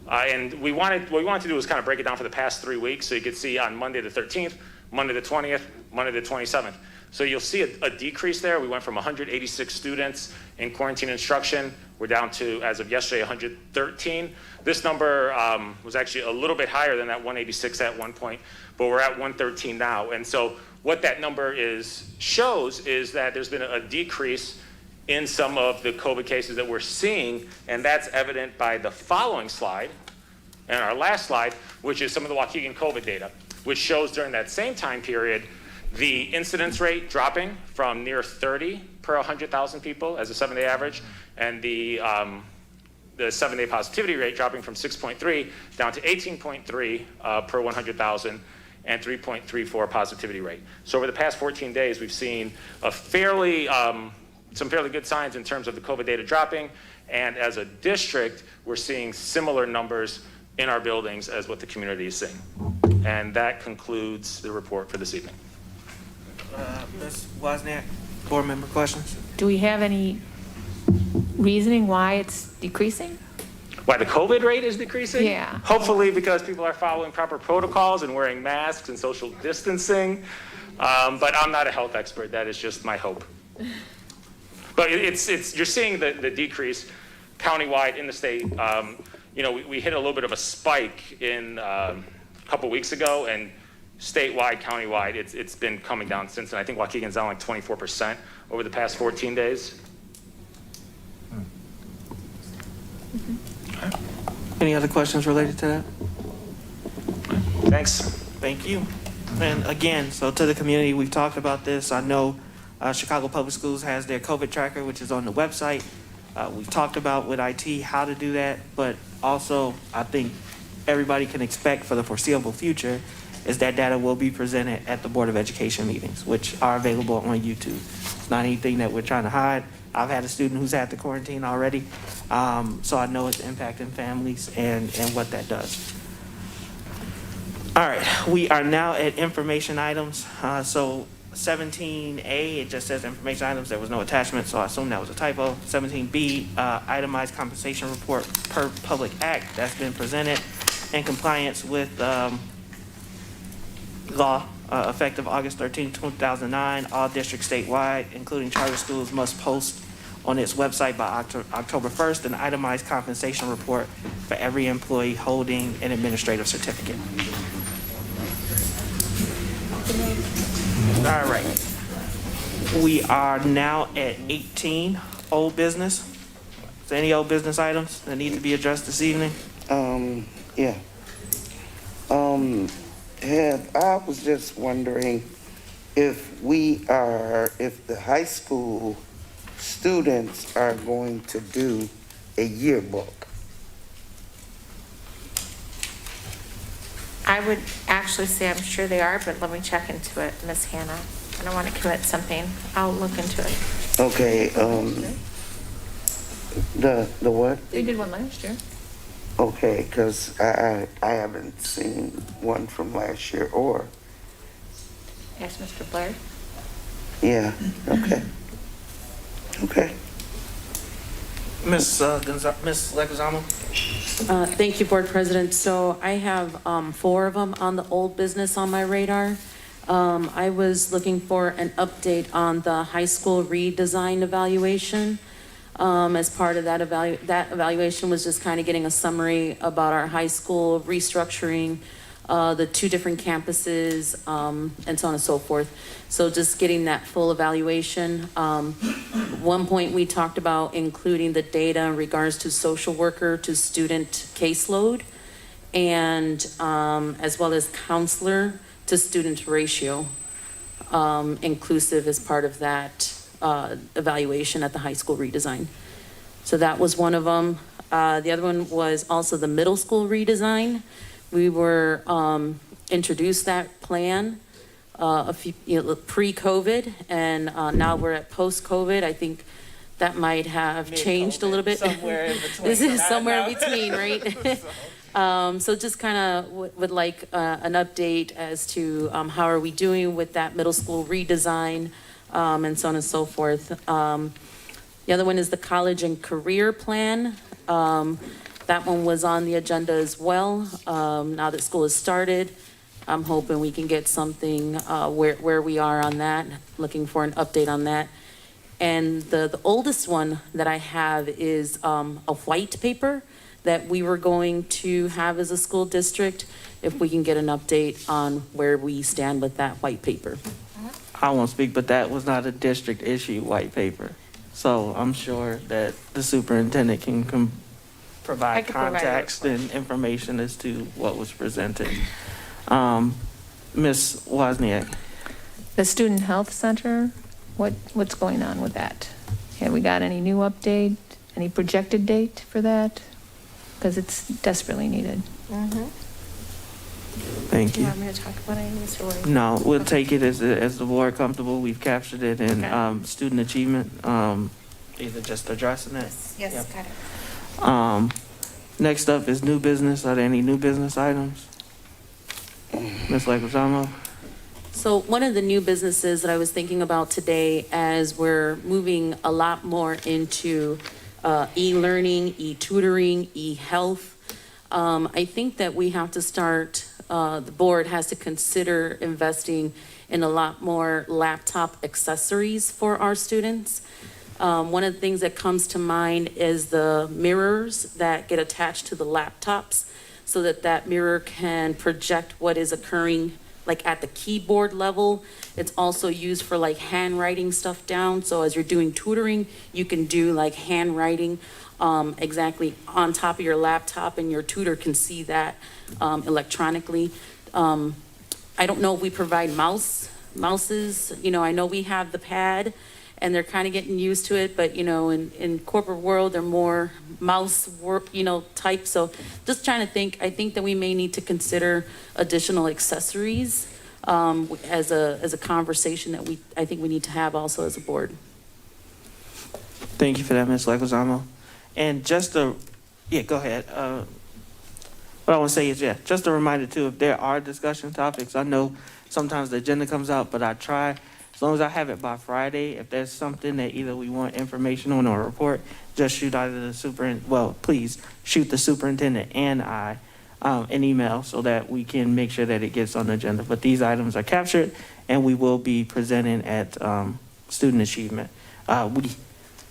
And what we wanted to do was kind of break it down for the past 3 weeks so you could see on Monday the 13th, Monday the 20th, Monday the 27th. So you'll see a decrease there. We went from 186 students in quarantine instruction. We're down to, as of yesterday, 113. This number was actually a little bit higher than that 186 at one point, but we're at 113 now. And so what that number shows is that there's been a decrease in some of the COVID cases that we're seeing, and that's evident by the following slide, and our last slide, which is some of the Waukegan COVID data, which shows during that same time period, the incidence rate dropping from near 30 per 100,000 people as a 7-day average, and the 7-day positivity rate dropping from 6.3 down to 18.3 per 100,000, and 3.34 positivity rate. So over the past 14 days, we've seen some fairly good signs in terms of the COVID data dropping, and as a district, we're seeing similar numbers in our buildings as what the community is seeing. And that concludes the report for this evening. Ms. Wozniak, board member questions? Do we have any reasoning why it's decreasing? Why the COVID rate is decreasing? Yeah. Hopefully because people are following proper protocols and wearing masks and social distancing. But I'm not a health expert. That is just my hope. But you're seeing the decrease countywide in the state. We hit a little bit of a spike in a couple weeks ago, and statewide, countywide, it's been coming down since. And I think Waukegan's down like 24% over the past 14 days. Any other questions related to that? Thanks. Thank you. And again, so to the community, we've talked about this. I know Chicago Public Schools has their COVID tracker, which is on the website. We've talked about with IT how to do that, but also I think everybody can expect for the foreseeable future is that data will be presented at the Board of Education meetings, which are available on YouTube. It's not anything that we're trying to hide. I've had a student who's had the quarantine already, so I know it's impacting families and what that does. All right, we are now at information items. So 17A, it just says information items. There was no attachment, so I assume that was a typo. 17B, itemized compensation report per public act that's been presented in compliance with law effective August 13, 2009. All districts statewide, including charter schools, must post on its website by October 1st an itemized compensation report for every employee holding an administrative certificate. All right. We are now at 18, old business. Is there any old business items that need to be addressed this evening? Yeah. I was just wondering if the high school students are going to do a yearbook. I would actually say I'm sure they are, but let me check into it, Miss Hannah. I don't want to commit something. I'll look into it. Okay. The what? They did one last year. Okay, because I haven't seen one from last year or, Ask Mr. Blair. yeah, okay. Okay. Ms. Leguizamo? Thank you, Board President. So I have 4 of them on the old business on my radar. I was looking for an update on the high school redesign evaluation. As part of that evaluation was just kind of getting a summary about our high school restructuring, the 2 different campuses, and so on and so forth. So just getting that full evaluation. One point we talked about including the data in regards to social worker to student caseload, and as well as counselor to student ratio, inclusive as part of that evaluation at the high school redesign. So that was one of them. The other one was also the middle school redesign. We were introduced that plan a few, pre-COVID, and now we're at post-COVID. I think that might have changed a little bit. Somewhere in between. This is somewhere in between, right? So just kind of would like an update as to how are we doing with that middle school redesign, and so on and so forth. The other one is the college and career plan. That one was on the agenda as well. Now that school has started, I'm hoping we can get something where we are on that, looking for an update on that. And the oldest one that I have is a white paper that we were going to have as a school district, if we can get an update on where we stand with that white paper. I won't speak, but that was not a district issue white paper. So I'm sure that the superintendent can provide context and information as to what was presented. Ms. Wozniak. The Student Health Center, what's going on with that? Have we got any new update, any projected date for that? Because it's desperately needed. Thank Do you you. want me to talk about it, Mr. Williams? No, we'll take it as the board comfortable. We've captured it in student achievement, either just addressing it. Yes, got it. Next up is new business. Are there any new business items? Ms. Leguizamo? So one of the new businesses that I was thinking about today, as we're moving a lot more into e-learning, e-tutoring, e-health, I think that we have to start, the board has to consider investing in a lot more laptop accessories for our students. One of the things that comes to mind is the mirrors that get attached to the laptops, so that mirror can project what is occurring like at the keyboard level. It's also used for like handwriting stuff down. So as you're doing tutoring, you can do like handwriting exactly on top of your laptop, and your tutor can see that electronically. I don't know if we provide mouses. I know we have the pad, and they're kind of getting used to it, but in corporate world, they're more mouse work, type. So just trying to think, I think that we may need to consider additional accessories as a conversation that I think we need to have also as a board. Thank you for that, Ms. Leguizamo. And go ahead. What I want to say is, just a reminder too, if there are discussion topics, I know sometimes the agenda comes out, but I try, as long as I have it by Friday, if there's something that either we want information on or a report, just shoot either please shoot the superintendent and I an email so that we can make sure that it gets on the agenda. But these items are captured, and we will be presenting at student achievement. We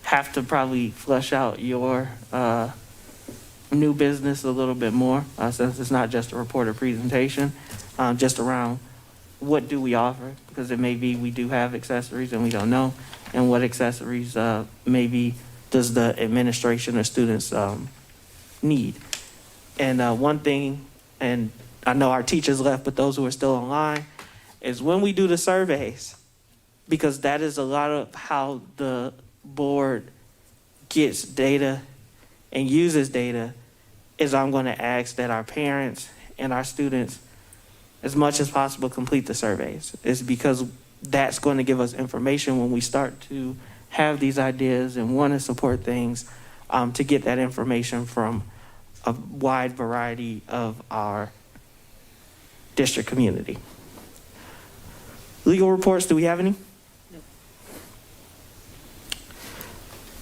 have to probably flesh out your new business a little bit more, since it's not just a report or presentation, just around what do we offer, because it may be we do have accessories and we don't know, and what accessories maybe does the administration or students need. And one thing, and I know our teachers left, but those who are still online, is when we do the surveys, because that is a lot of how the board gets data and uses data, is I'm going to ask that our parents and our students, as much as possible, complete the surveys. It's because that's going to give us information when we start to have these ideas and want to support things to get that information from a wide variety of our district community. Legal reports, do we have any? No.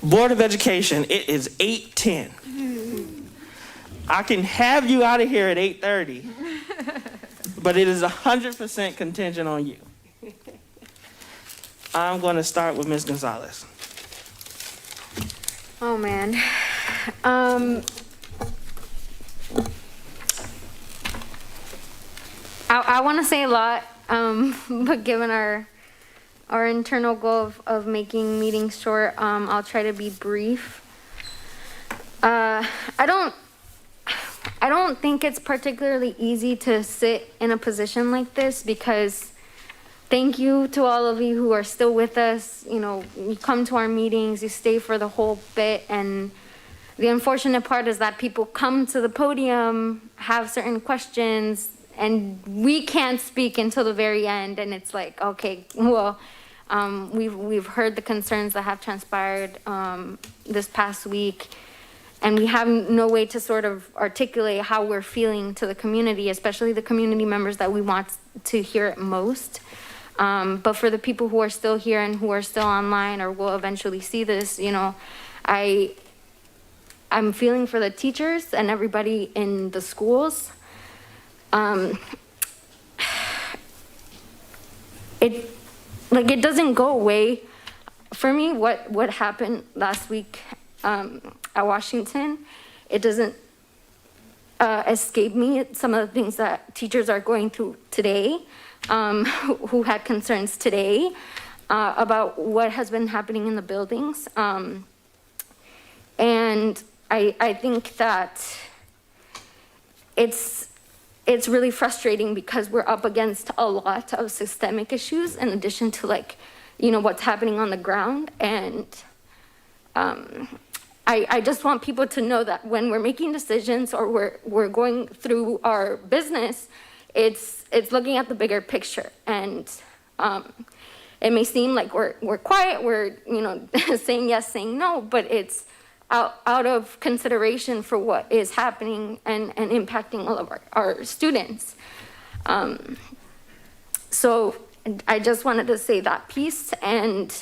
Board of Education, it is 8:10. I can have you out of here at 8:30, but it is 100% contingent on you. I'm going to start with Ms. Gonzalez. Oh, man. I want to say a lot, but given our internal goal of making meetings short, I'll try to be brief. I don't think it's particularly easy to sit in a position like this, because thank you to all of you who are still with us. You know, you come to our meetings, you stay for the whole bit, and the unfortunate part is that people come to the podium, have certain questions, and we can't speak until the very end, and it's like, okay, well, we've heard the concerns that have transpired this past week, and we have no way to sort of articulate how we're feeling to the community, especially the community members that we want to hear it most. But for the people who are still here and who are still online or will eventually see this, you know, I'm feeling for the teachers and everybody in the schools. It doesn't go away for me what happened last week at Washington. It doesn't escape me some of the things that teachers are going through today, who had concerns today about what has been happening in the buildings. And I think that it's really frustrating because we're up against a lot of systemic issues in addition to, like, you know, what's happening on the ground. And I just want people to know that when we're making decisions or we're going through our business, it's looking at the bigger picture. And it may seem like we're quiet, we're, you know, saying yes, saying no, but it's out of consideration for what is happening and impacting all of our students. So I just wanted to say that piece. And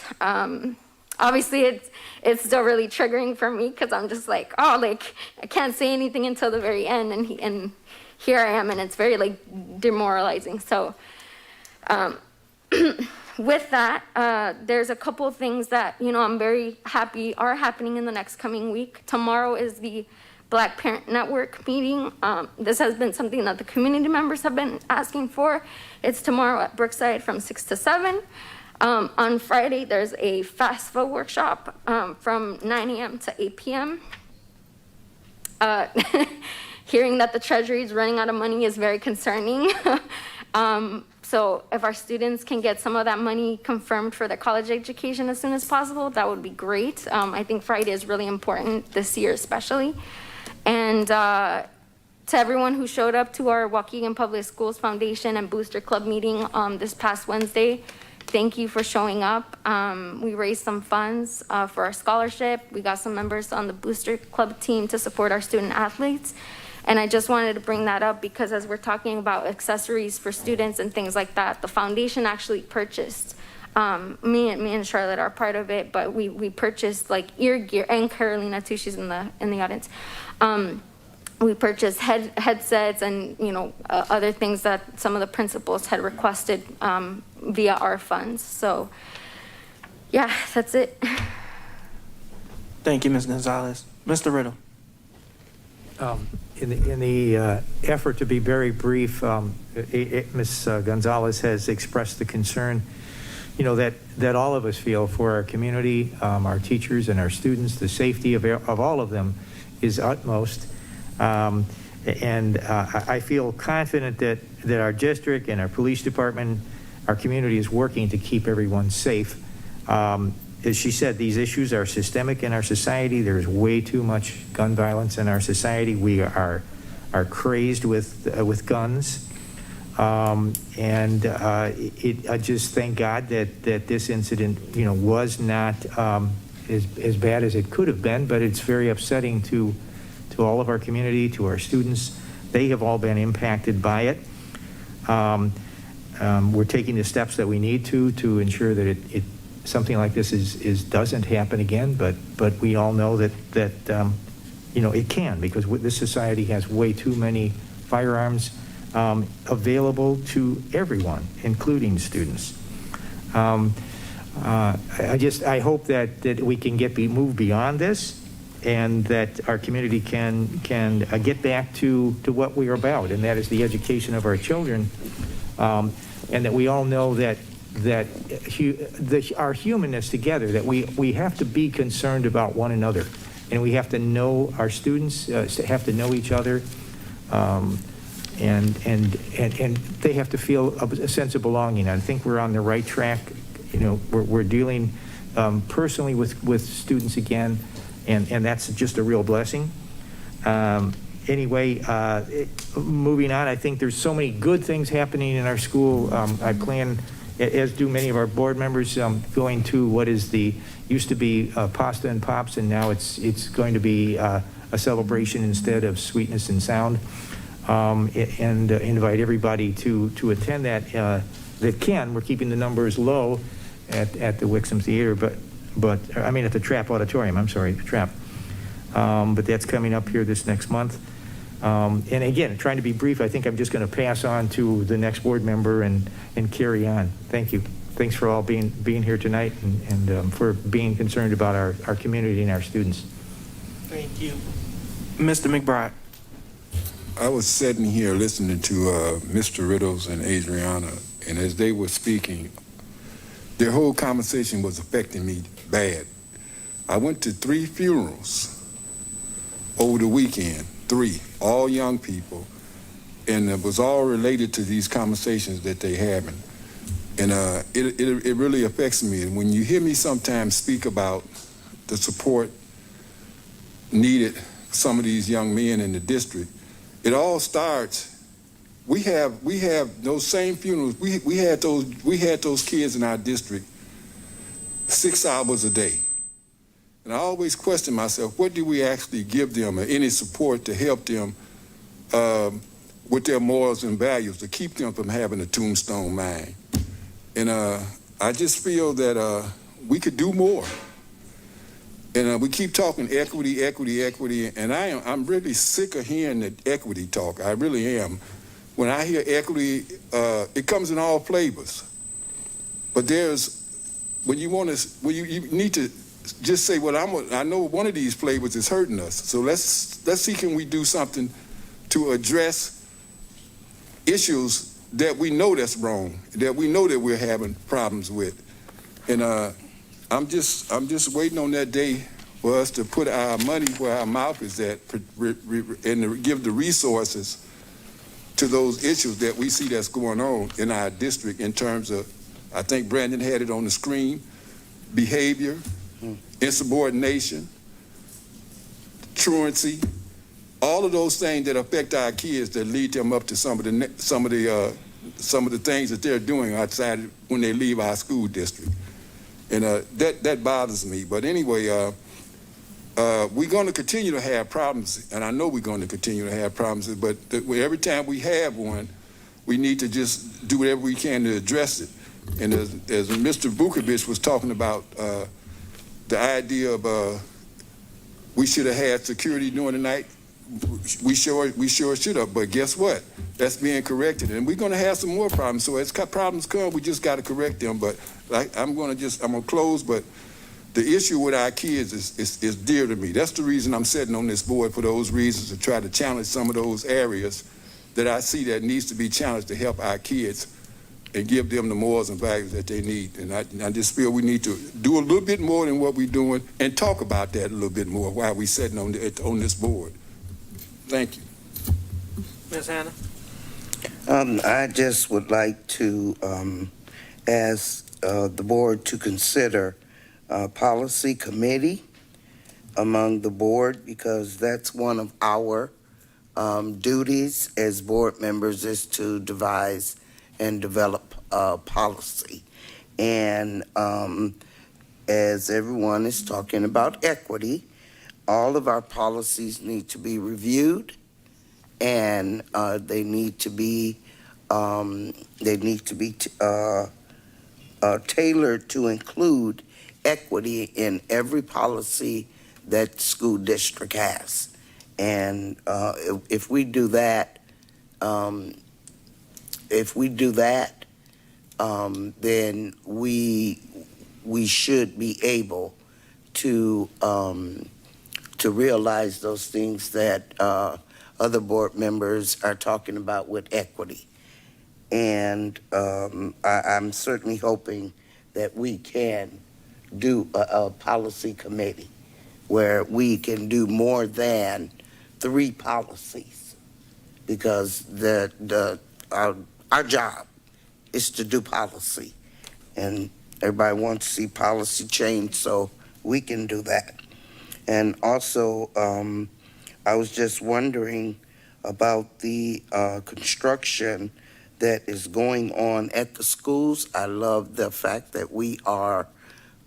obviously it's still really triggering for me because I'm just like, oh, like, I can't say anything until the very end, and here I am, and it's very, like, demoralizing. So with that, there's a couple of things that, you know, I'm very happy are happening in the next coming week. Tomorrow is the Black Parent Network meeting. This has been something that the community members have been asking for. It's tomorrow at Brookside from 6 to 7. On Friday, there's a FAFSA workshop from 9 a.m. to 8 p.m. Hearing that the Treasury is running out of money is very concerning. So if our students can get some of that money confirmed for their college education as soon as possible, that would be great. I think Friday is really important this year especially. And to everyone who showed up to our Waukegan Public Schools Foundation and Booster Club meeting this past Wednesday, thank you for showing up. We raised some funds for our scholarship. We got some members on the Booster Club team to support our student athletes. And I just wanted to bring that up because as we're talking about accessories for students and things like that, the foundation actually purchased, me and Charlotte are part of it, but we purchased, like, ear gear, and Carolina too, she's in the audience. We purchased headsets and, you know, other things that some of the principals had requested via our funds. So yeah, that's it. Thank you, Ms. Gonzalez. Mr. Riddle. In the effort to be very brief, Ms. Gonzalez has expressed the concern, you know, that all of us feel for our community, our teachers and our students. The safety of all of them is utmost. And I feel confident that our district and our police department, our community is working to keep everyone safe. As she said, these issues are systemic in our society. There's way too much gun violence in our society. We are crazed with guns. I just thank God that this incident, you know, was not as bad as it could have been, but it's very upsetting to all of our community, to our students. They have all been impacted by it. We're taking the steps that we need to ensure that it something like this doesn't happen again, but we all know that it can, because this society has way too many firearms available to everyone, including students. I hope that we can move beyond this, and that our community can get back to what we are about, and that is the education of our children, and that we all know that our humanness together, that we have to be concerned about one another, and we have to know our students have to know each other, and they have to feel a sense of belonging. I think we're on the right track. We're dealing personally with students again, and that's just a real blessing. Anyway, moving on, I think there's so many good things happening in our school. I plan, as do many of our board members, going to what used to be pasta and pops, and now it's going to be a celebration instead of sweetness and sound, and invite everybody to attend that can. We're keeping the numbers low at the Wixom Theater, but I mean at the Trapp Auditorium, I'm sorry, the Trapp. But that's coming up here this next month. And again, trying to be brief, I think I'm just going to pass on to the next board member and carry on. Thank you. Thanks for all being here tonight, and for being concerned about our community and our students. Thank you. Mr. McBride. I was sitting here listening to Mr. Riddles and Adriana, and as they were speaking, their whole conversation was affecting me bad. I went to 3 funerals over the weekend, 3, all young people, and it was all related to these conversations that they having. And it really affects me. And when you hear me sometimes speak about the support needed for some of these young men in the district, it all starts. We have those same funerals. We had those kids in our district 6 hours a day. And I always question myself, what do we actually give them, or any support to help them with their morals and values, to keep them from having a tombstone mind? And I just feel that we could do more. And we keep talking equity, and I'm really sick of hearing the equity talk. I really am. When I hear equity, it comes in all flavors. But when you need to just say, well, I know one of these flavors is hurting us. So let's see, can we do something to address issues that we know that's wrong, that we know that we're having problems with. And I'm just waiting on that day for us to put our money where our mouth is at, and to give the resources to those issues that we see that's going on in our district in terms of, I think Brandon had it on the screen, behavior, insubordination, truancy, all of those things that affect our kids, that lead them up to some of the things that they're doing outside when they leave our school district. And that bothers me. But anyway, we're going to continue to have problems, and I know we're going to continue to have problems, but every time we have one, we need to just do whatever we can to address it. And as Mr. Vukovic was talking about the idea of we should have had security during the night, we sure should have, but guess what? That's being corrected, and we're going to have some more problems. So as problems come, we just got to correct them. But I'm going to close, but the issue with our kids is dear to me. That's the reason I'm sitting on this board, for those reasons, to try to challenge some of those areas that I see that needs to be challenged to help our kids and give them the morals and values that they need. And I just feel we need to do a little bit more than what we're doing, and talk about that a little bit more while we're sitting on this board. Thank you. Ms. Hannah? I just would like to ask the board to consider a policy committee among the board, because that's one of our duties as board members, is to devise and develop policy. And as everyone is talking about equity, all of our policies need to be reviewed, and they need to be tailored to include equity in every policy that the school district has. And if we do that, then we should be able to realize those things that other board members are talking about with equity. And I'm certainly hoping that we can do a policy committee where we can do more than 3 policies, because our job is to do policy, and everybody wants to see policy change, so we can do that. And also, I was just wondering about the construction that is going on at the schools. I love the fact that we are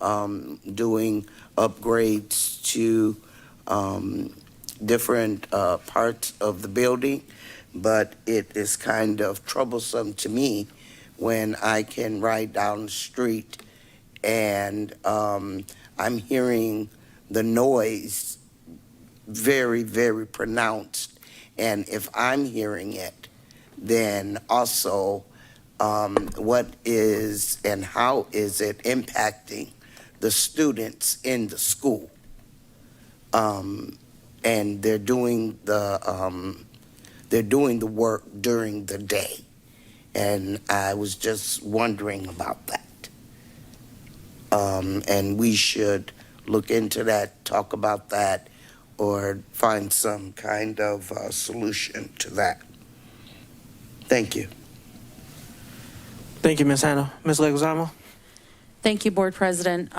doing upgrades to different parts of the building, but it is kind of troublesome to me when I can ride down the street and I'm hearing the noise very, very pronounced. And if I'm hearing it, then also what is and how is it impacting the students in the school? And they're doing the work during the day, and I was just wondering about that. And we should look into that, talk about that, or find some kind of solution to that. Thank you. Thank you, Ms. Hannah. Ms. Leguizamo? Thank you, Board President.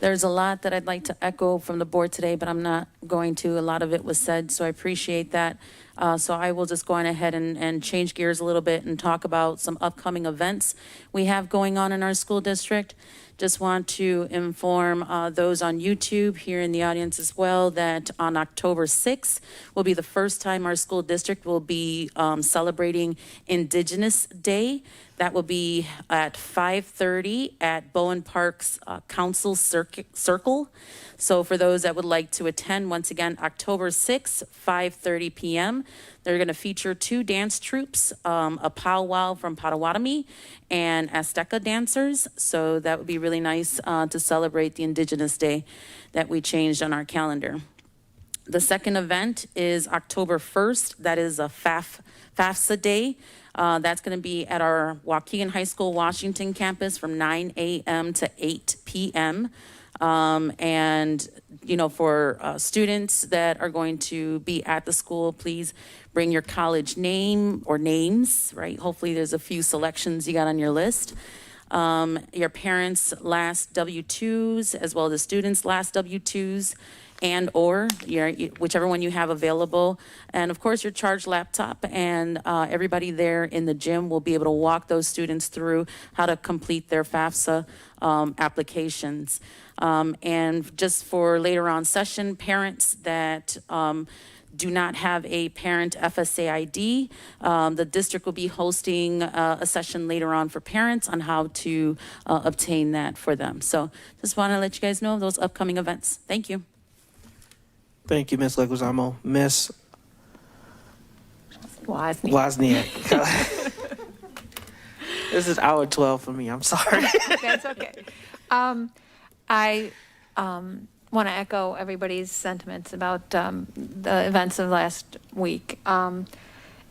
There's a lot that I'd like to echo from the board today, but I'm not going to. A lot of it was said, so I appreciate that. So I will just go on ahead and change gears a little bit and talk about some upcoming events we have going on in our school district. Just want to inform those on YouTube here in the audience as well that on October 6th will be the first time our school district will be celebrating Indigenous Day. That will be at 5:30 at Bowen Park's Council Circle. So for those that would like to attend, once again, October 6th, 5:30 p.m. They're going to feature 2 dance troupes, a powwow from Potawatomi and Azteca dancers. So that would be really nice to celebrate the Indigenous Day that we changed on our calendar. The second event is October 1st. That is a FAFSA Day. That's going to be at our Waukegan High School, Washington campus from 9 a.m. to 8 p.m. And, you know, for students that are going to be at the school, please bring your college name or names, right? Hopefully there's a few selections you got on your list. Your parents' last W-2s, as well as the students' last W-2s, and or whichever one you have available. And of course, your charged laptop, and everybody there in the gym will be able to walk those students through how to complete their FAFSA applications. And just for later on session, parents that do not have a parent FSA ID, the district will be hosting a session later on for parents on how to obtain that for them. So just want to let you guys know of those upcoming events. Thank you. Thank you, Ms. Leguizamo. Ms. Wozniak. This is hour 12 for me. I'm sorry. That's okay. I want to echo everybody's sentiments about the events of last week. But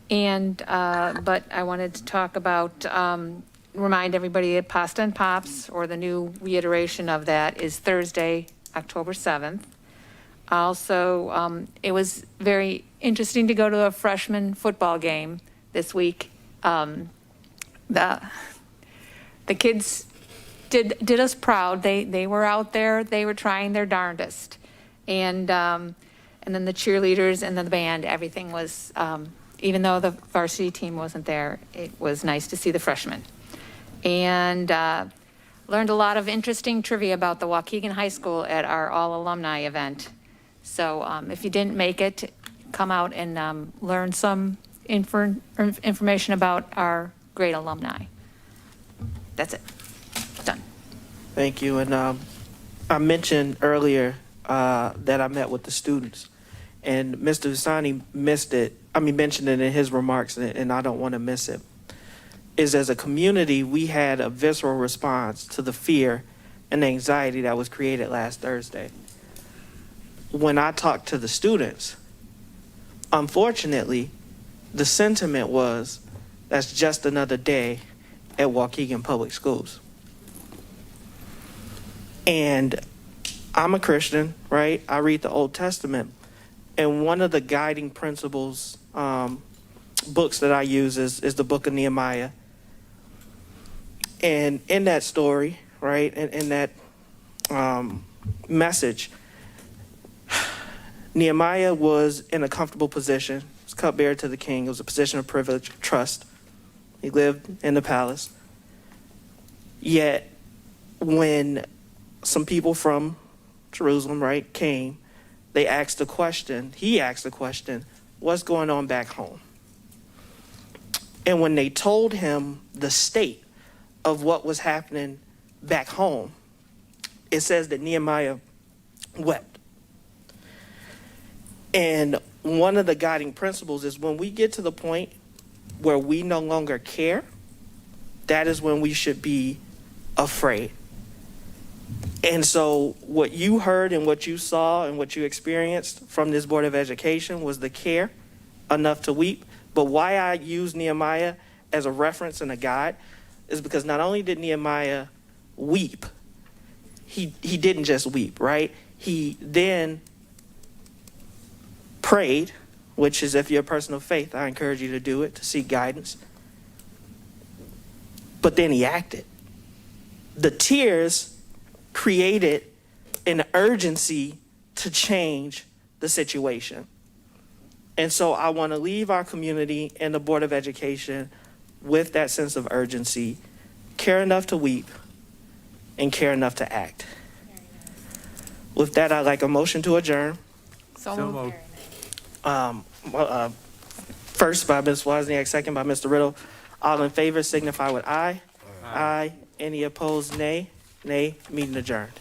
I wanted to talk about, remind everybody that Pasta and Pops, or the new reiteration of that, is Thursday, October 7th. Also, it was very interesting to go to a freshman football game this week. The kids did us proud. They were out there. They were trying their darndest, and then the cheerleaders and then the band. Everything was, even though the varsity team wasn't there, it was nice to see the freshmen. And Learned a lot of interesting trivia about the Waukegan High School at our all alumni event. So if you didn't make it, come out and learn some information about our great alumni. That's it. Done. Thank you. And I mentioned earlier that I met with the students, and Mr. Husani mentioned it in his remarks, and I don't want to miss it. Is as a community, we had a visceral response to the fear and anxiety that was created last Thursday. When I talked to the students, unfortunately, the sentiment was, that's just another day at Waukegan Public Schools. And I'm a Christian, right? I read the Old Testament. And one of the guiding principles, books that I use is the book of Nehemiah. And in that story, right, in that message, Nehemiah was in a comfortable position. He was cupbearer to the king. It was a position of privilege, trust. He lived in the palace. Yet, when some people from Jerusalem, right, came, he asked the question, what's going on back home? And when they told him the state of what was happening back home, it says that Nehemiah wept. And one of the guiding principles is when we get to the point where we no longer care, that is when we should be afraid. And so what you heard and what you saw and what you experienced from this Board of Education was the care enough to weep. But why I use Nehemiah as a reference and a guide is because not only did Nehemiah weep, he didn't just weep, right? He then prayed, which is, if you're a person of faith, I encourage you to do it, to seek guidance. But then he acted. The tears created an urgency to change the situation. And so I want to leave our community and the Board of Education with that sense of urgency, care enough to weep, and care enough to act. With that, I'd like a motion to adjourn. So moved. First by Ms. Wozniak, second by Mr. Riddle. All in favor signify with aye. Aye. Any opposed, nay. Nay. Meeting adjourned.